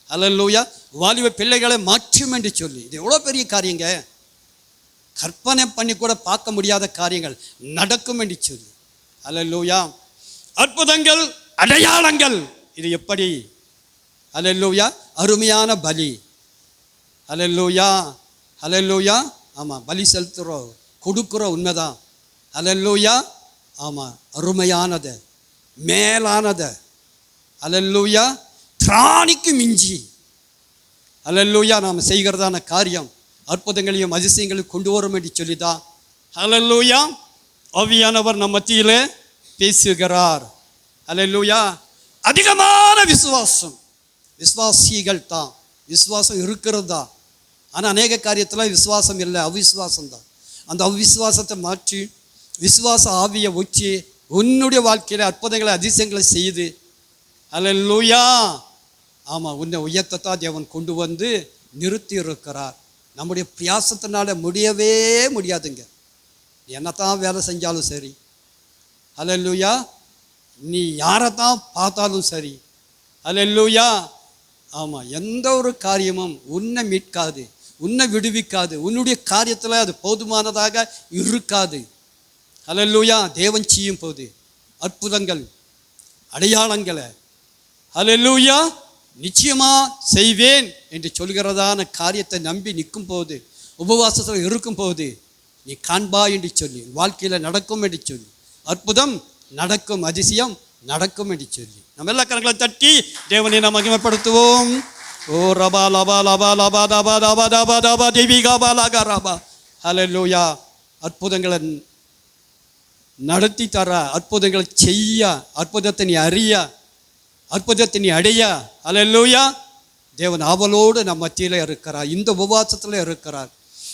அல்லேலூயா. வாலிப பிள்ளைகளை மாற்றும் என்று சொல்லி. இது எவ்வளோ பெரிய காரியங்க. கற்பனை பண்ணி கூட பார்க்க முடியாத காரியங்கள் நடக்கும் என்று சொல்லி. அல்லேலூயா. அற்புதங்கள் அடையாளங்கள் இது எப்படி? அல்லேலூயா. அருமையான பலி. அல்லேலூயா. அல்லேலூயா. ஆமாம், பலி செலுத்துகிறோம், கொடுக்குறோம், உண்மைதான். அல்லேலூயா. ஆமாம், அருமையானது, மேலானது. அல்லேலூயா. திராணிக்கு மிஞ்சி. அல்லேலூயா. நாம் செய்கிறதான காரியம் அற்புதங்களையும் அதிசயங்களையும் கொண்டு வரும் என்று சொல்லிதான். அல்லேலூயா. ஆவியானவர் நம் மத்தியிலே பேசுகிறார். அல்லேலூயா. அதிகமான விசுவாசம், விசுவாசிகள் தான். விசுவாசம் இருக்கிறது தான். ஆனால் அநேக காரியத்தில் விசுவாசம் இல்லை, அவிசுவாசம் தான். அந்த அவிசுவாசத்தை மாற்றி விசுவாச ஆவியை வச்சு உன்னுடைய வாழ்க்கையில் அற்புதங்களை அதிசயங்களை செய்து அல்லேலூயா ஆமாம், உன்னை உயர்த்தத்தான் தேவன் கொண்டு வந்து நிறுத்தி இருக்கிறார். நம்முடைய பிரயாசத்தினால முடியவே முடியாதுங்க. நீ என்னத்தான் வேலை செஞ்சாலும் சரி, அல்லேலூயா, நீ யாரைத்தான் பார்த்தாலும் சரி, அல்லேலூயா, ஆமாம், எந்த ஒரு காரியமும் உன்னை மீட்காது, உன்னை விடுவிக்காது, உன்னுடைய காரியத்தில் அது போதுமானதாக இருக்காது. அல்லேலூயா, தேவன் செய்யும் போது அற்புதங்கள் அடையாளங்களை அல்லேலூயா நிச்சயமா செய்வேன் என்று சொல்கிறதான காரியத்தை நம்பி நிற்கும் போது, உபவாசத்தில் இருக்கும் போது நீ காண்பா என்று சொல்லி, வாழ்க்கையில் நடக்கும் என்று சொல்லி, அற்புதம் நடக்கும், அதிசயம் நடக்கும் என்று சொல்லி நம்ம எல்லா கரங்களை தட்டி தேவனை நாம் மகிமைப்படுத்துவோம். ஓ ரபா லபா லபா லபா தபா தபா தபா தபா தேவிகா பாலாகா ரபா. அல்லேலூயா, அற்புதங்களை நடத்தி தர, அற்புதங்களை செய்ய, அற்புதத்தை நீ அறிய, அற்புதத்தை நீ அடைய, அல்லேலூயா, தேவன் ஆவலோடு நம் மத்தியிலே இருக்கிறார். இந்த உபவாசத்தில் இருக்கிறார்.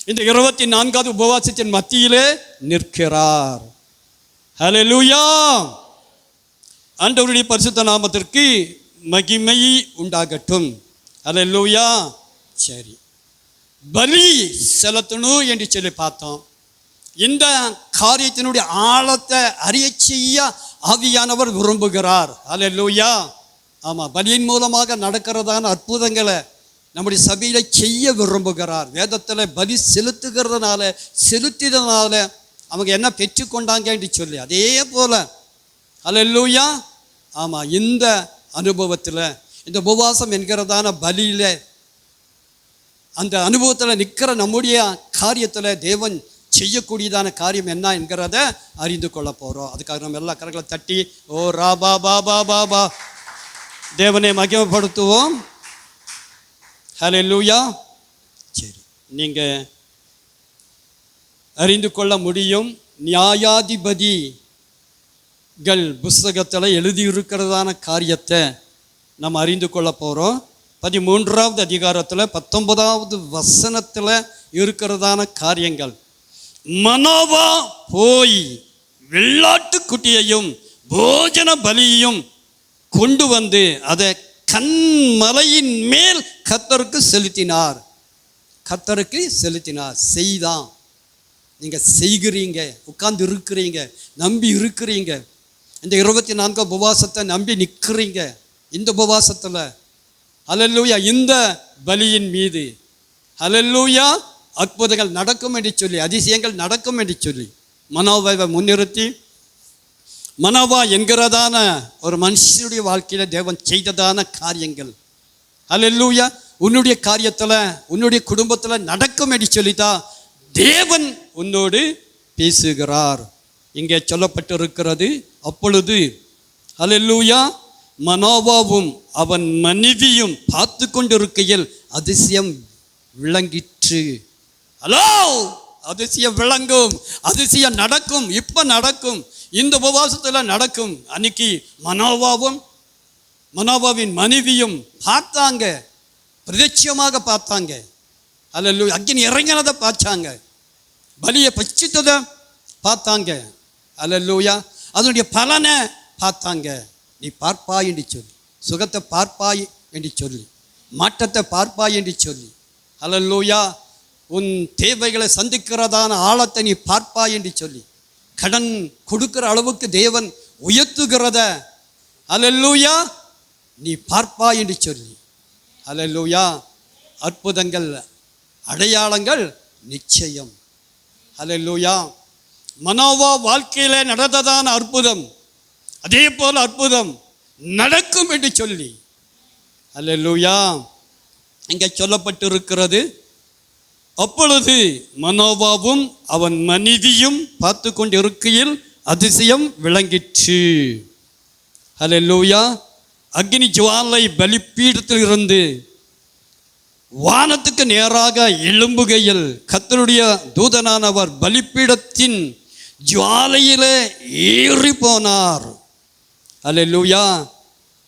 இந்த 24வது உபவாசத்தின் மத்தியிலே நிற்கிறார். அல்லேலூயா, ஆண்டவருடைய பரிசுத்த நாமத்திற்கு மகிமை உண்டாகட்டும். அல்லேலூயா. சரி, பலி செலுத்தணும் என்று சொல்லி பார்த்தோம். இந்த காரியத்தினுடைய ஆழத்தை அறிய செய்ய ஆவியானவர் விரும்புகிறார். அல்லேலூயா. ஆமாம், பலியின் மூலமாக நடக்கிறதான அற்புதங்களை நம்முடைய சபையில செய்ய விரும்புகிறார். வேதத்தில் பலி செலுத்தியதுனால அவங்க என்ன பெற்றுக்கொண்டாங்க என்று சொல்லி, அதே போல அல்லேலூயா, ஆமாம், இந்த அனுபவத்தில், இந்த உபவாசம் என்கிறதான பலியில, அந்த அனுபவத்தில் நிற்கிற நம்முடைய காரியத்தில் தேவன் செய்யக்கூடியதான காரியம் என்ன என்கிறத அறிந்து கொள்ள போகிறோம். அதுக்காக நம்ம எல்லா கரங்களை தட்டி ஓ ராபா பாபா பாபா தேவனை மகிமைப்படுத்துவோம். ஹல்லேலூயா. சரி, நீங்கள் அறிந்து கொள்ள முடியும். நியாயாதிபதிகள் புஸ்தகத்தில் எழுதியிருக்கிறதான காரியத்தை நம்ம அறிந்து கொள்ள போகிறோம். 13வது அதிகாரத்தில் 19வது வசனத்தில் இருக்கிறதான காரியங்கள். மனோவா போய் வெள்ளாட்டுக்குட்டியையும் போஜன பலியையும் கொண்டு வந்து அதை கன்மலையின் மேல் கர்த்தருக்கு செலுத்தினார். கர்த்தருக்கு செலுத்தினார். செய்தான். நீங்கள் செய்கிறீங்க, உட்கார்ந்து இருக்கிறீங்க, நம்பி இருக்கிறீங்க, இந்த 24 உபவாசத்தை நம்பி நிற்கிறீங்க. இந்த உபவாசத்தில் அல்லேலூயா, இந்த பலியின் மீது அல்லேலூயா அற்புதங்கள் நடக்கும் என்று சொல்லி, அதிசயங்கள் நடக்கும் என்று சொல்லி மனோவாவை முன்னிறுத்தி, மனோவா என்கிறதான ஒரு மனுஷனுடைய வாழ்க்கையில் தேவன் செய்ததான காரியங்கள் அல்லேலூயா உன்னுடைய காரியத்தில், உன்னுடைய குடும்பத்தில் நடக்கும் என்று சொல்லிதான் தேவன் உன்னோடு பேசுகிறார். இங்கே சொல்லப்பட்டிருக்கிறது. அப்பொழுது அல்லேலூயா மனோவாவும் அவன் மனைவியும் பார்த்து கொண்டிருக்கையில் அதிசயம் விளங்கிற்று. ஹலோ, அதிசயம் விளங்கும், அதிசயம் நடக்கும், இப்போ நடக்கும், இந்த உபவாசத்தில் நடக்கும். அன்னைக்கு மனோவாவின் மனைவியும் பார்த்தாங்க, பிரத்யட்சமாக பார்த்தாங்க. அல்லேலூயா, அக்கினி இறங்கினதை பார்த்தாங்க, பலியை பட்சித்ததை பார்த்தாங்க. அல்லேலூயா, அதனுடைய பலனை பார்த்தாங்க. நீ பார்ப்பாய் என்று சொல்லி, சுகத்தை பார்ப்பாய் என்று சொல்லி, மாற்றத்தை பார்ப்பாய் என்று சொல்லி, அல்லேலூயா, உன் தேவைகளை சந்திக்கிறதான ஆழத்தை நீ பார்ப்பாய் என்று சொல்லி, கடன் கொடுக்கிற அளவுக்கு தேவன் உயர்த்துகிறத அல்லேலூயா நீ பார்ப்பாய் என்று சொல்லி, அல்லேலூயா, அற்புதங்கள் அடையாளங்கள் நிச்சயம். அல்லேலூயா, மனோவா வாழ்க்கையில் நடந்ததான அற்புதம் அதே போல அற்புதம் நடக்கும் என்று சொல்லி, அல்லேலூயா, இங்கே சொல்லப்பட்டிருக்கிறது. அப்பொழுது மனோவாவும் அவன் மனைவியும் பார்த்து கொண்டிருக்கையில் அதிசயம் விளங்கிற்று. அல்லேலூயா, அக்னி ஜுவாலை பலிப்பீடத்தில் இருந்து வானத்துக்கு நேராக எழும்புகையில் கர்த்தருடைய தூதனானவர் பலிப்பீடத்தின் ஜுவாலையிலே ஏறி போனார். அல்லேலூயா,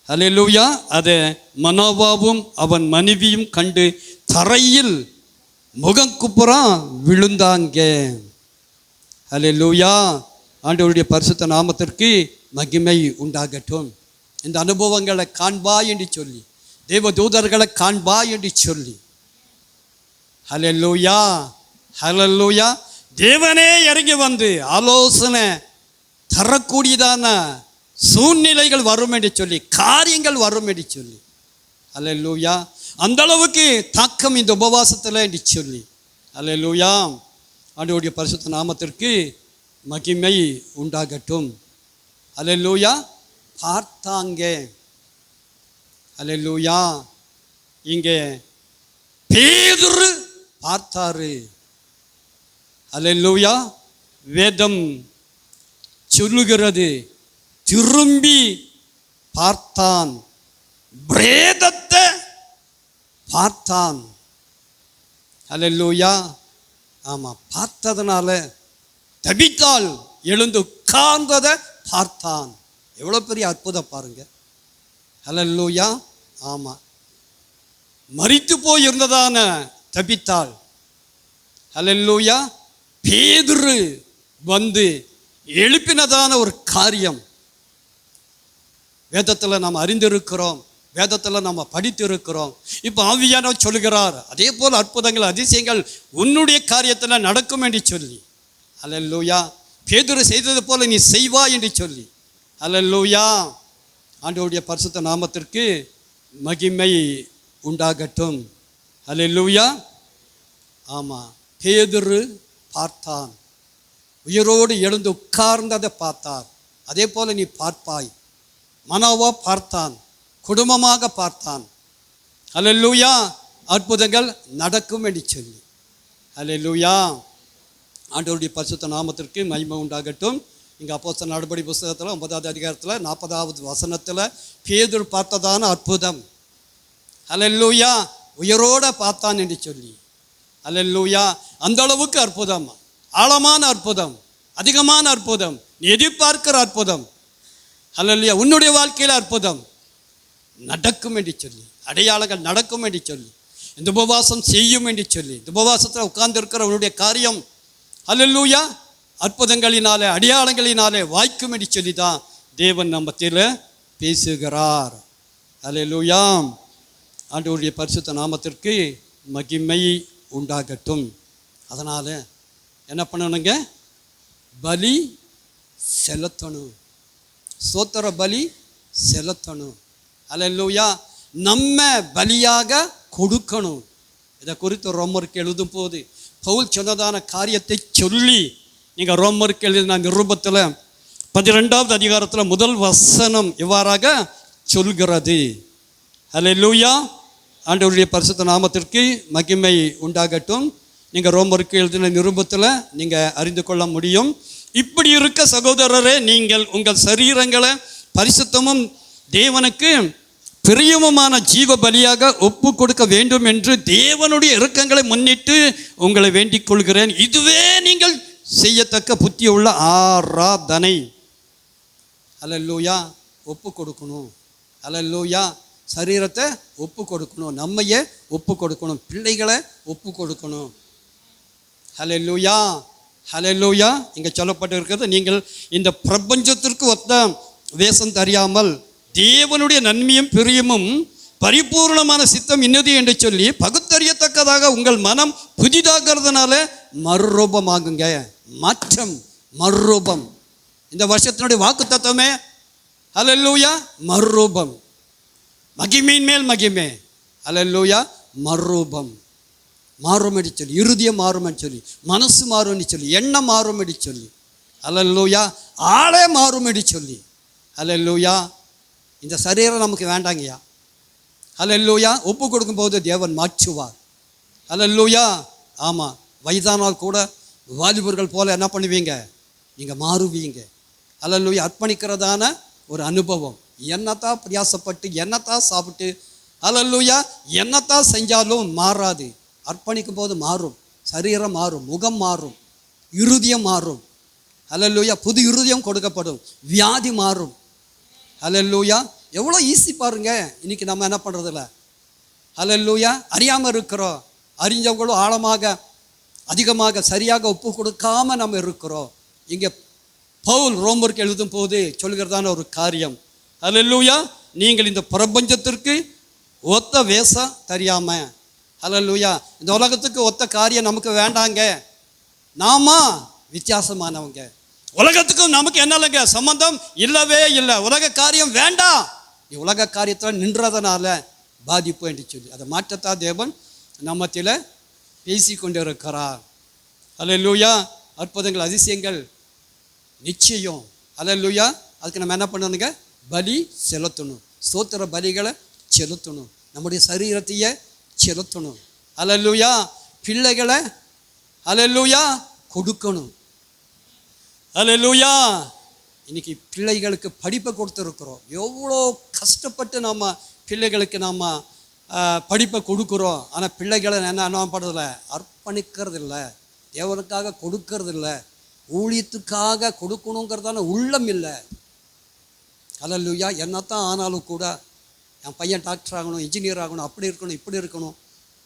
அல்லேலூயா, அதை மனோவாவும் அவன் மனைவியும் கண்டு தரையில் முகங்குப்புறம் விழுந்தாங்க. அல்லேலூயா, ஆண்டவருடைய பரிசுத்த நாமத்திற்கு மகிமை உண்டாகட்டும். இந்த அனுபவங்களை காண்பாய் என்று சொல்லி, தேவ தூதர்களை காண்பா என்று சொல்லி. ஹல்லேலூயா, ஹல்லேலூயா. தேவனே இறங்கி வந்து ஆலோசனை தரக்கூடியதான சூழ்நிலைகள் வரும் என்று சொல்லி, காரியங்கள் வரும் என்று சொல்லி. ஹல்லேலூயா. அந்த அளவுக்கு தாக்கம் இந்த உபவாசத்தில் என்று சொல்லி. ஹல்லேலூயா. ஆண்டவருடைய பரிசுத்த நாமத்திற்கு மகிமை உண்டாகட்டும். ஹல்லேலூயா. பார்த்தாங்க. ஹல்லேலூயா. இங்கே பேதுரு பார்த்தாரு. ஹல்லேலூயா. வேதம் சொல்லுகிறது, திரும்பி பார்த்தான், பிரேதத்தை பார்த்தான். ஹல்லேலூயா. ஆமாம், பார்த்ததுனால தபித்தாள் எழுந்து உட்கார்ந்ததை பார்த்தான். எவ்வளோ பெரிய அற்புதம் பாருங்க. ஹல்லேலூயா. ஆமாம், மரித்து போயிருந்ததான தபித்தாள், ஹல்லேலூயா, பேதுரு வந்து எழுப்பினதான ஒரு காரியம் வேதத்தில் நாம் அறிந்திருக்கிறோம், வேதத்தில் நம்ம படித்திருக்கிறோம். இப்போ ஆவியானவர் சொல்லுகிறார், அதே போல் அற்புதங்கள் அதிசயங்கள் உன்னுடைய காரியத்தில் நடக்கும் என்று சொல்லி. ஹல்லேலூயா. பேதுரு செய்தது போல நீ செய்வா என்று சொல்லி. ஹல்லேலூயா. ஆண்டவருடைய பரிசுத்த நாமத்திற்கு மகிமை உண்டாகட்டும். ஹல்லேலூயா. ஆமாம், பேதுரு பார்த்தான், உயிரோடு எழுந்து உட்கார்ந்ததை பார்த்தார். அதே போல் நீ பார்ப்பாய். மனோவா பார்த்தான், குடும்பமாக பார்த்தான். ஹல்லேலூயா. அற்புதங்கள் நடக்கும் என்று சொல்லி. ஹல்லேலூயா. ஆண்டவருடைய பரிசுத்த நாமத்திற்கு மகிமை உண்டாகட்டும். இங்கே அப்போஸ்தலர் நடபடி புஸ்தகத்தில் 9வது அதிகாரத்தில் 40வது வசனத்தில் பேதுரு பார்த்ததான அற்புதம். ஹல்லேலூயா. உயிரோட பார்த்தான் என்று சொல்லி. ஹல்லேலூயா. அந்த அளவுக்கு அற்புதம், ஆழமான அற்புதம், அதிகமான அற்புதம், நீ எதிர்பார்க்கிற அற்புதம். ஹல்லேலூயா. உன்னுடைய வாழ்க்கையில் அற்புதம் நடக்கும் என்று சொல்லி, அடையாளங்கள் நடக்கும் என்று சொல்லி, இந்த உபவாசம் செய்யும் என்று சொல்லி, இந்த உபவாசத்தில் உட்கார்ந்து இருக்கிற உன்னுடைய காரியம் ஹல்லேலூயா அற்புதங்களினாலே அடையாளங்களினாலே வாய்க்கும் என்று சொல்லி தான் தேவன் நம்மத்தில் பேசுகிறார். ஹல்லேலூயா. ஆண்டவருடைய பரிசுத்த நாமத்திற்கு மகிமை உண்டாகட்டும். அதனால் என்ன பண்ணணுங்க? பலி செலுத்தணும், சோத்திர பலி செலுத்தணும். ஹல்லேலூயா. நம்ம பலியாக கொடுக்கணும். இதை குறித்து ரோமருக்கு எழுதும் போது பவுல் சொன்னதான காரியத்தை சொல்லி, நீங்கள் ரோமருக்கு எழுதின நிருபத்தில் 12வது அதிகாரத்தில் முதல் வசனம் இவ்வாறாக சொல்கிறது. ஹல்லேலூயா. ஆண்டவருடைய பரிசுத்த நாமத்திற்கு மகிமை உண்டாகட்டும். நீங்கள் ரோமருக்கு எழுதின நிருபத்தில் நீங்கள் அறிந்து கொள்ள முடியும். இப்படி இருக்க சகோதரரே, நீங்கள் உங்கள் சரீரங்களை பரிசுத்தமும் தேவனுக்கு பிரியமுமான ஜீவ பலியாக ஒப்பு கொடுக்க வேண்டும் என்று தேவனுடைய இரக்கங்களை முன்னிட்டு உங்களை வேண்டிக் கொள்கிறேன். இதுவே நீங்கள் செய்யத்தக்க புத்தியுள்ள ஆராதனை. ஹல்லேலூயா. ஒப்பு கொடுக்கணும். ஹல்லேலூயா. சரீரத்தை ஒப்பு கொடுக்கணும், நம்மையே ஒப்பு கொடுக்கணும், பிள்ளைகளை ஒப்பு கொடுக்கணும். ஹல்லேலூயா. ஹல்லேலூயா. இங்கே சொல்லப்பட்டு இருக்கிறது, நீங்கள் இந்த பிரபஞ்சத்திற்கு ஒத்த வேஷம் தெரியாமல் தேவனுடைய நன்மையும் பிரியமும் பரிபூர்ணமான சித்தம் இன்னது என்று சொல்லி பகுத்தறியத்தக்கதாக உங்கள் மனம் புதிதாகிறதுனால மறுரூபமாகுங்க. மாற்றம், மறுரூபம். இந்த வருஷத்தினுடைய வாக்கு தத்துவமே ஹல்லேலூயா, மறுரூபம். மகிமையின் மேல் மகிமை. ஹல்லேலூயா. மறுரூபம் மாறும் என்று சொல்லி, இருதயம் மாறும் என்று சொல்லி, மனசு மாறும் என்று சொல்லி, எண்ணம் மாறும் என்று சொல்லி, ஹல்லேலூயா, ஆளே மாறும் என்று சொல்லி. ஹல்லேலூயா. இந்த சரீரம் நமக்கு வேண்டாங்கய்யா. ஹல்லேலூயா. ஒப்பு கொடுக்கும்போது தேவன் மாற்றுவார். ஹல்லேலூயா. ஆமாம், வயதானால் கூட வாலிபர்கள் போல என்ன பண்ணுவீங்க? நீங்கள் மாறுவீங்க. ஹல்லேலூயா. அர்ப்பணிக்கிறதான ஒரு அனுபவம். என்னத்தான் பிரயாசப்பட்டு, என்னத்தான் சாப்பிட்டு, ஹல்லேலூயா, என்னத்தான் செஞ்சாலும் மாறாது. அர்ப்பணிக்கும் போது மாறும். சரீரம் மாறும், முகம் மாறும், இருதயம் மாறும். ஹல்லேலூயா. புது இருதயம் கொடுக்கப்படும், வியாதி மாறும். ஹல்லேலூயா. எவ்வளோ ஈஸி பாருங்க. இன்னைக்கு நம்ம என்ன பண்ணுறதில்ல. ஹல்லேலூயா. அறியாமல் இருக்கிறோம். அறிஞ்சவங்களும் ஆழமாக அதிகமாக சரியாக ஒப்பு கொடுக்காம நம்ம இருக்கிறோம். இங்கே பவுல் ரோமருக்கு எழுதும் போது சொல்கிறதான ஒரு காரியம், ஹல்லேலூயா, நீங்கள் இந்த பிரபஞ்சத்திற்கு ஒத்த வேஷம் தெரியாம, ஹல்லேலூயா, இந்த உலகத்துக்கு ஒத்த காரியம் நமக்கு வேண்டாங்க. நாம வித்தியாசமானவங்க. உலகத்துக்கும் நமக்கு என்னங்க சம்பந்தம் இல்லவே இல்லை. உலக காரியம் வேண்டாம். நீ உலக காரியத்தில் நின்றதுனால பாதிப்பு என்று சொல்லி அதை மாற்றத்தா தேவன் நம்மத்தில் பேசி கொண்டிருக்கிறார். ஹல்லேலூயா. அற்புதங்கள் அதிசயங்கள் நிச்சயம். ஹல்லேலூயா. அதுக்கு நம்ம என்ன பண்ணணுங்க? பலி செலுத்தணும். ஸ்தோத்திர பலிகளை செலுத்தணும். நம்முடைய சரீரத்தையே செலுத்தணும். ஹல்லேலூயா. பிள்ளைகளை ஹல்லேலூயா கொடுக்கணும். ஹல்லேலூயா. இன்னைக்கு பிள்ளைகளுக்கு படிப்பை கொடுத்துருக்குறோம். எவ்வளோ கஷ்டப்பட்டு நம்ம பிள்ளைகளுக்கு நம்ம படிப்பை கொடுக்குறோம். ஆனால் பிள்ளைகளை என்ன பண்ணுறதில்ல, அர்ப்பணிக்கிறது இல்லை, தேவனுக்காக கொடுக்கறது இல்லை, ஊழியத்துக்காக கொடுக்கணுங்கிறதான உள்ளம் இல்லை. ஹல்லேலூயா. என்னத்தான் ஆனாலும் கூட என் பையன் டாக்டர் ஆகணும், இன்ஜினியர் ஆகணும், அப்படி இருக்கணும், இப்படி இருக்கணும்,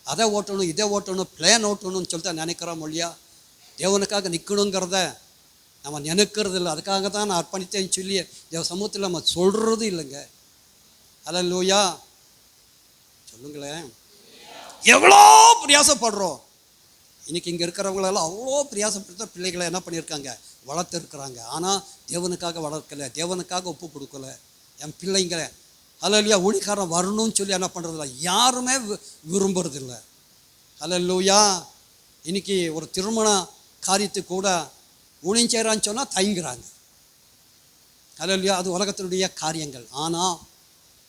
அதை ஓட்டணும், இதை ஓட்டணும், பிளேன் ஓட்டணும்னு சொல்லிட்டு நினைக்கிறோம் இல்லையா? தேவனுக்காக நிற்கணுங்கிறத நம்ம நினைக்கிறது இல்லை. அதுக்காக தான் நான் அர்ப்பணித்தேன்னு சொல்லி தேவ சமூகத்தில் நம்ம சொல்கிறது இல்லைங்க. ஹல்லேலூயா. சொல்லுங்களேன். எவ்வளோ பிரயாசப்படுறோம். இன்னைக்கு இங்கே இருக்கிறவங்களெல்லாம் அவ்வளோ பிரயாசப்படுத்த பிள்ளைகளை என்ன பண்ணியிருக்காங்க, வளர்த்துருக்குறாங்க. ஆனால் தேவனுக்காக வளர்க்கலை, தேவனுக்காக ஒப்பு கொடுக்கல. என் பிள்ளைங்க ஹல்லேலூயா ஊழியக்காரன் வரணும்னு சொல்லி என்ன பண்ணுறதில்ல, யாருமே விரும்புறதில்லை. ஹல்லேலூயா. இன்னைக்கு ஒரு திருமண காரியத்துக்கு கூட ஊழியம் செய்கிறான்னு சொன்னால் தயங்குறாங்க. ஹல்லேலூயா. அது உலகத்தினுடைய காரியங்கள். ஆனால்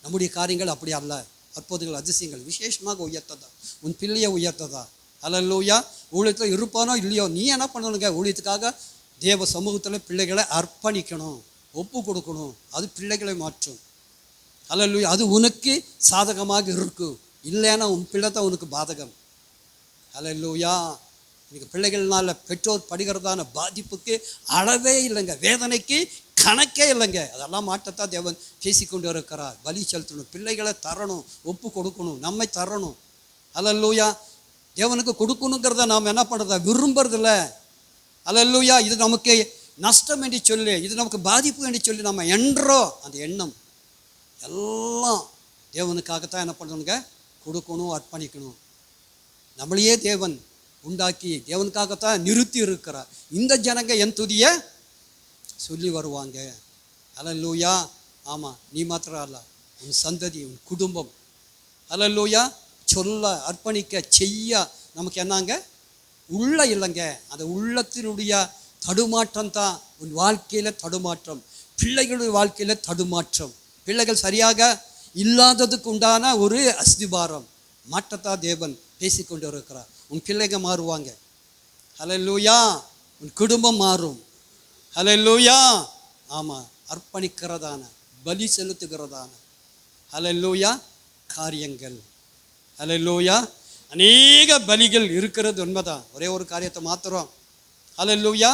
நம்முடைய காரியங்கள் அப்படி அல்ல. அற்புதங்கள் அதிசயங்கள் விசேஷமாக உயர்த்ததா, உன் பிள்ளையை உயர்த்ததா. ஹல்லேலூயா. ஊழியத்தில் இருப்பானோ இல்லையோ, நீ என்ன பண்ணணுங்க? ஊழியத்துக்காக தேவ சமூகத்தில் பிள்ளைகளை அர்ப்பணிக்கணும், ஒப்பு கொடுக்கணும். அது பிள்ளைகளை மாற்றும். ஹல்லேலூயா. அது உனக்கு சாதகமாக இருக்கும். இல்லைன்னா உன் பிள்ளை தான் உனக்கு பாதகம். ஹல்லேலூயா. இன்னைக்கு பிள்ளைகள்னால பெற்றோர் படுகிறதான பாதிப்புக்கு அளவே இல்லைங்க, வேதனைக்கு கணக்கே இல்லைங்க. அதெல்லாம் மாற்றத்தான் தேவன் பேசிக்கொண்டு இருக்கிறார். பலி செலுத்தணும், பிள்ளைகளை தரணும், ஒப்பு கொடுக்கணும், நம்மை தரணும். ஹல்லேலூயா. தேவனுக்கு கொடுக்கணுங்கிறத நாம் என்ன பண்ணுறத விரும்புறதில்ல. ஹல்லேலூயா. இது நமக்கு நஷ்டம் என்று சொல்லி, இது நமக்கு பாதிப்பு என்று சொல்லி நம்ம என்றோம். அந்த எண்ணம் எல்லாம் தேவனுக்காகத்தான் என்ன பண்ணணுங்க, கொடுக்கணும், அர்ப்பணிக்கணும். நம்மளையே தேவன் உண்டாக்கி தேவனுக்காகத்தான் நிறுத்தி இருக்கிறார். இந்த ஜனங்க என் துதியை சொல்லி வருவாங்க. ஹல்லேலூயா. ஆமாம், நீ மாத்திரம் அல்ல, உன் சந்ததி, உன் குடும்பம். ஹல்லேலூயா. சொல்ல, அர்ப்பணிக்க, செய்ய நமக்கு என்னங்க உள்ள இல்லைங்க. அந்த உள்ளத்தினுடைய தடுமாற்றம் தான் உன் வாழ்க்கையில் தடுமாற்றம், பிள்ளைகளுடைய வாழ்க்கையில் தடுமாற்றம். பிள்ளைகள் சரியாக இல்லாததுக்கு உண்டான ஒரு அஸ்திபாரம் மாற்றத்தா தேவன் பேசிக்கொண்டு இருக்கிறார். உன் பிள்ளைங்க மாறுவாங்க. ஹல்லேலூயா. உன் குடும்பம் மாறும். ஹல்லேலூயா. ஆமாம், அர்ப்பணிக்கிறதான, பலி செலுத்துகிறதான ஹல்லேலூயா காரியங்கள். ஹல்லேலூயா. அநேக பலிகள் இருக்கிறது உண்மைதான். ஒரே ஒரு காரியத்தை மாத்திரம். ஹல்லேலூயா.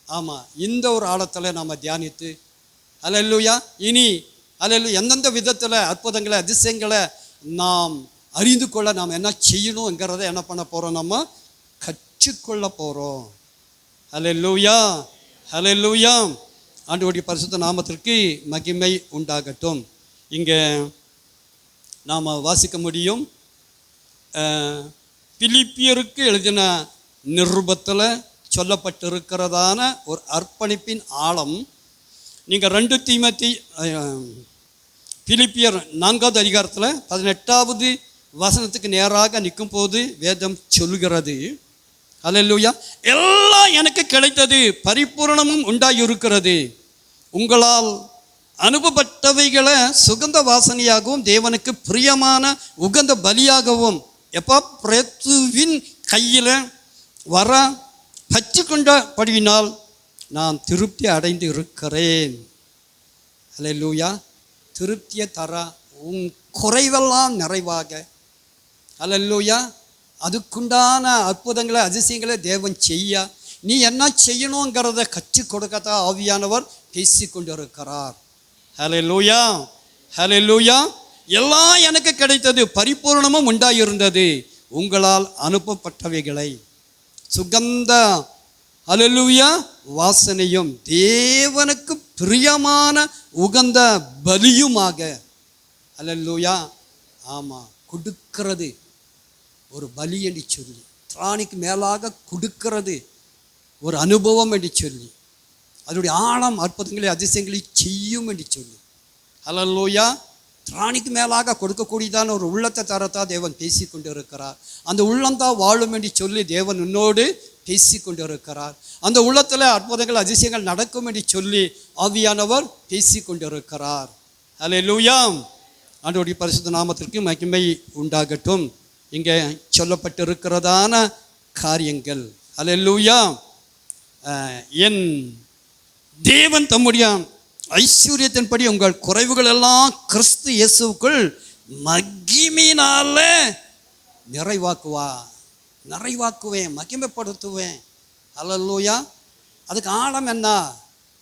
ஆமாம், இந்த ஒரு ஆழத்தில் நாம் தியானித்து ஹல்லேலூயா இனி ஹல்லேலூயா எந்தெந்த விதத்தில் அற்புதங்களை அதிசயங்களை நாம் அறிந்து கொள்ள நாம் என்ன செய்யணுங்கிறத என்ன பண்ண போகிறோம், நம்ம கற்றுக்கொள்ள போகிறோம். ஹல்லேலூயா. ஹல்லேலூயா. ஆண்டவருடைய பரிசுத்த நாமத்திற்கு மகிமை உண்டாகட்டும். இங்கே நாம் வாசிக்க முடியும், பிலிப்பியருக்கு எழுதின நிருபத்தில் சொல்லப்பட்டிருக்கிறதான ஒரு அர்ப்பணிப்பின் ஆழம். நீங்கள் 2 தீமோத்தேயு பிலிப்பியர் 4வது அதிகாரத்தில் 18வது வசனத்துக்கு நேராக நிற்கும் போது வேதம் சொல்கிறது, ஹல்லேலூயா, எல்லாம் எனக்கு கிடைத்தது, பரிபூரணமும் உண்டாயிருக்கிறது, உங்களால் அனுப்பப்பட்டவைகளை சுகந்த வாசனையாகவும் தேவனுக்கு பிரியமான உகந்த பலியாகவும் எப்பாப்ரேத்துவின் கையில் வர பற்றி கொண்டபடியினால் நான் திருப்தி அடைந்து இருக்கிறேன். ஹல்லேலூயா. திருப்தியை தர உன் குறைவெல்லாம் நிறைவாக. ஹல்லேலூயா. அதுக்குண்டான அற்புதங்களை அதிசயங்களை தேவன் செய்ய நீ என்ன செய்யணுங்கிறத கற்றுக் கொடுக்கத்தான் ஆவியானவர் பேசி கொண்டிருக்கிறார். ஹல்லேலூயா. ஹல்லேலூயா. எல்லாம் எனக்கு கிடைத்தது, பரிபூர்ணமும் உண்டாயிருந்தது, உங்களால் அனுப்பப்பட்டவைகளை சுகந்த ஹல்லேலூயா வாசனையும் தேவனுக்கு பிரியமான உகந்த பலியுமாக. ஹல்லேலூயா. ஆமாம், கொடுக்கிறது ஒரு பலி என்று சொல்லி, திராணிக்கு மேலாக கொடுக்கிறது ஒரு அனுபவம் என்று சொல்லி, அதனுடைய ஆழம் அற்புதங்களை அதிசயங்களை செய்யும் என்று சொல்லி, ஹல்லேலூயா. திராணிக்கு மேலாக கொடுக்கக்கூடியதான ஒரு உள்ளத்தை தரத்தான் தேவன் பேசி கொண்டு இருக்கிறார். அந்த உள்ளம்தான் வாழும் என்று சொல்லி தேவன் உன்னோடு பேசி கொண்டு இருக்கிறார். அந்த உள்ளத்தில் அற்புதங்கள் அதிசயங்கள் நடக்கும் என்று சொல்லி ஆவியானவர் பேசி கொண்டு இருக்கிறார். ஹல்லேலூயா. ஆண்டவருடைய பரிசுத்த நாமத்திற்கு மகிமை உண்டாகட்டும். இங்கே சொல்லப்பட்டிருக்கிறதான காரியங்கள், ஹல்லேலூயா, என் தேவன் தம்முடைய ஐஸ்வர்யத்தின்படி உங்கள் குறைவுகள் எல்லாம் கிறிஸ்து இயேசுவுக்குள் மகிமையினால நிறைவாக்குவேன், மகிமைப்படுத்துவேன். ஹல்லேலூயா. அதுக்கு ஆழம் என்ன?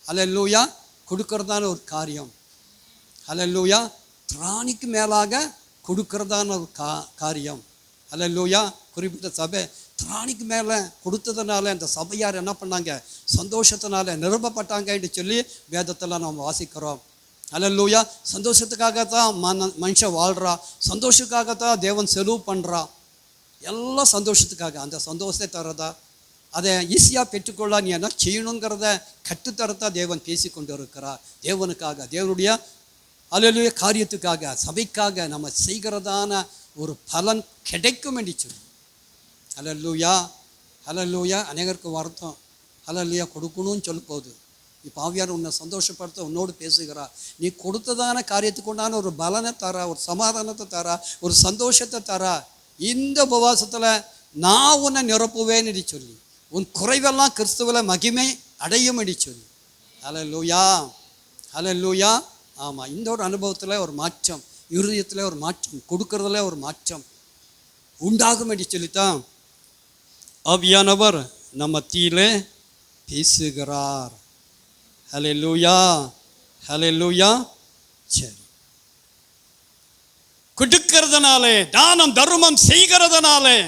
ஹல்லேலூயா, கொடுக்கறதான ஒரு காரியம். ஹல்லேலூயா. திராணிக்கு மேலாக கொடுக்கறதான ஒரு காரியம். ஹல்லேலூயா. குறிப்பிட்ட சபை திராணிக்கு மேலே கொடுத்ததுனால அந்த சபையார் என்ன பண்ணாங்க? சந்தோஷத்தினால நிரப்பப்பட்டாங்க என்று சொல்லி வேதத்தில் நாம் வாசிக்கிறோம். ஹல்லேலூயா. சந்தோஷத்துக்காகத்தான் மனுஷன் வாழ்கிறா, சந்தோஷத்துக்காகத்தான் தேவன் செலவு பண்ணுறா, எல்லாம் சந்தோஷத்துக்காக. அந்த சந்தோஷத்தை தரதா, அதை ஈஸியாக பெற்றுக்கொள்ள நீ என்ன செய்யணுங்கிறத கற்றுத்தரத்தான் தேவன் பேசி கொண்டு இருக்கிறார். தேவனுக்காக, தேவனுடைய ஹல்லேலூயா காரியத்துக்காக, சபைக்காக நம்ம செய்கிறதான ஒரு பலன் கிடைக்கும் என்று சொல்லி. ஹல்லேலூயா. ஹல்லேலூயா. அநேகருக்கு வருத்தம், ஹல்லேலூயா கொடுக்கணும்னு சொல்ல போகுது. இப்போ ஆவியார் உன்னை சந்தோஷப்படுத்த உன்னோடு பேசுகிறா. நீ கொடுத்ததான காரியத்துக்கு உண்டான ஒரு பலனை தரா, ஒரு சமாதானத்தை தரா, ஒரு சந்தோஷத்தை தரா. இந்த உபவாசத்தில் நான் உன்னை நிரப்புவேன் என்று சொல்லி, உன் குறைவெல்லாம் கிறிஸ்துவில் மகிமை அடையும் என்று சொல்லி. ஹல்லேலூயா. ஹல்லேலூயா. ஆமாம், இந்த ஒரு அனுபவத்தில் ஒரு மாற்றம், இருதயத்தில் ஒரு மாற்றம், கொடுக்கறதுல ஒரு மாற்றம் உண்டாகும் என்று சொல்லித்தான் ஆவியானவர் நம்ம மத்தியிலே பேசுகிறார். ஹல்லேலூயா. ஹல்லேலூயா. சரி, கொடுக்கிறதுனாலே, தானம் தர்மம் செய்கிறதுனாலே,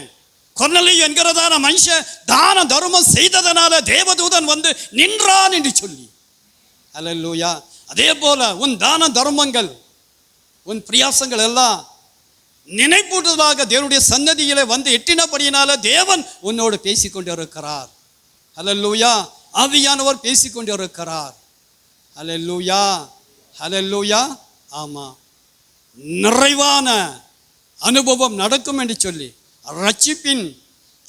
கொர்நேலியு என்கிறதான மனுஷன் தானம் தர்மம் செய்ததனால தேவதூதன் வந்து நின்றான் என்று சொல்லி. ஹல்லேலூயா. அதே போல உன் தான தர்மங்கள், உன் பிரியாசங்கள் எல்லாம் நினைப்பூட்டுவதாக தேவனுடைய சன்னதியிலே வந்து எட்டினபடியினால தேவன் உன்னோடு பேசிக்கொண்டு இருக்கிறார். ஹல்லேலூயா. ஆவியானவர் பேசிக்கொண்டு இருக்கிறார். ஹல்லேலூயா. ஹல்லேலூயா. ஆமாம், நிறைவான அனுபவம் நடக்கும் என்று சொல்லி, ரட்சிப்பின்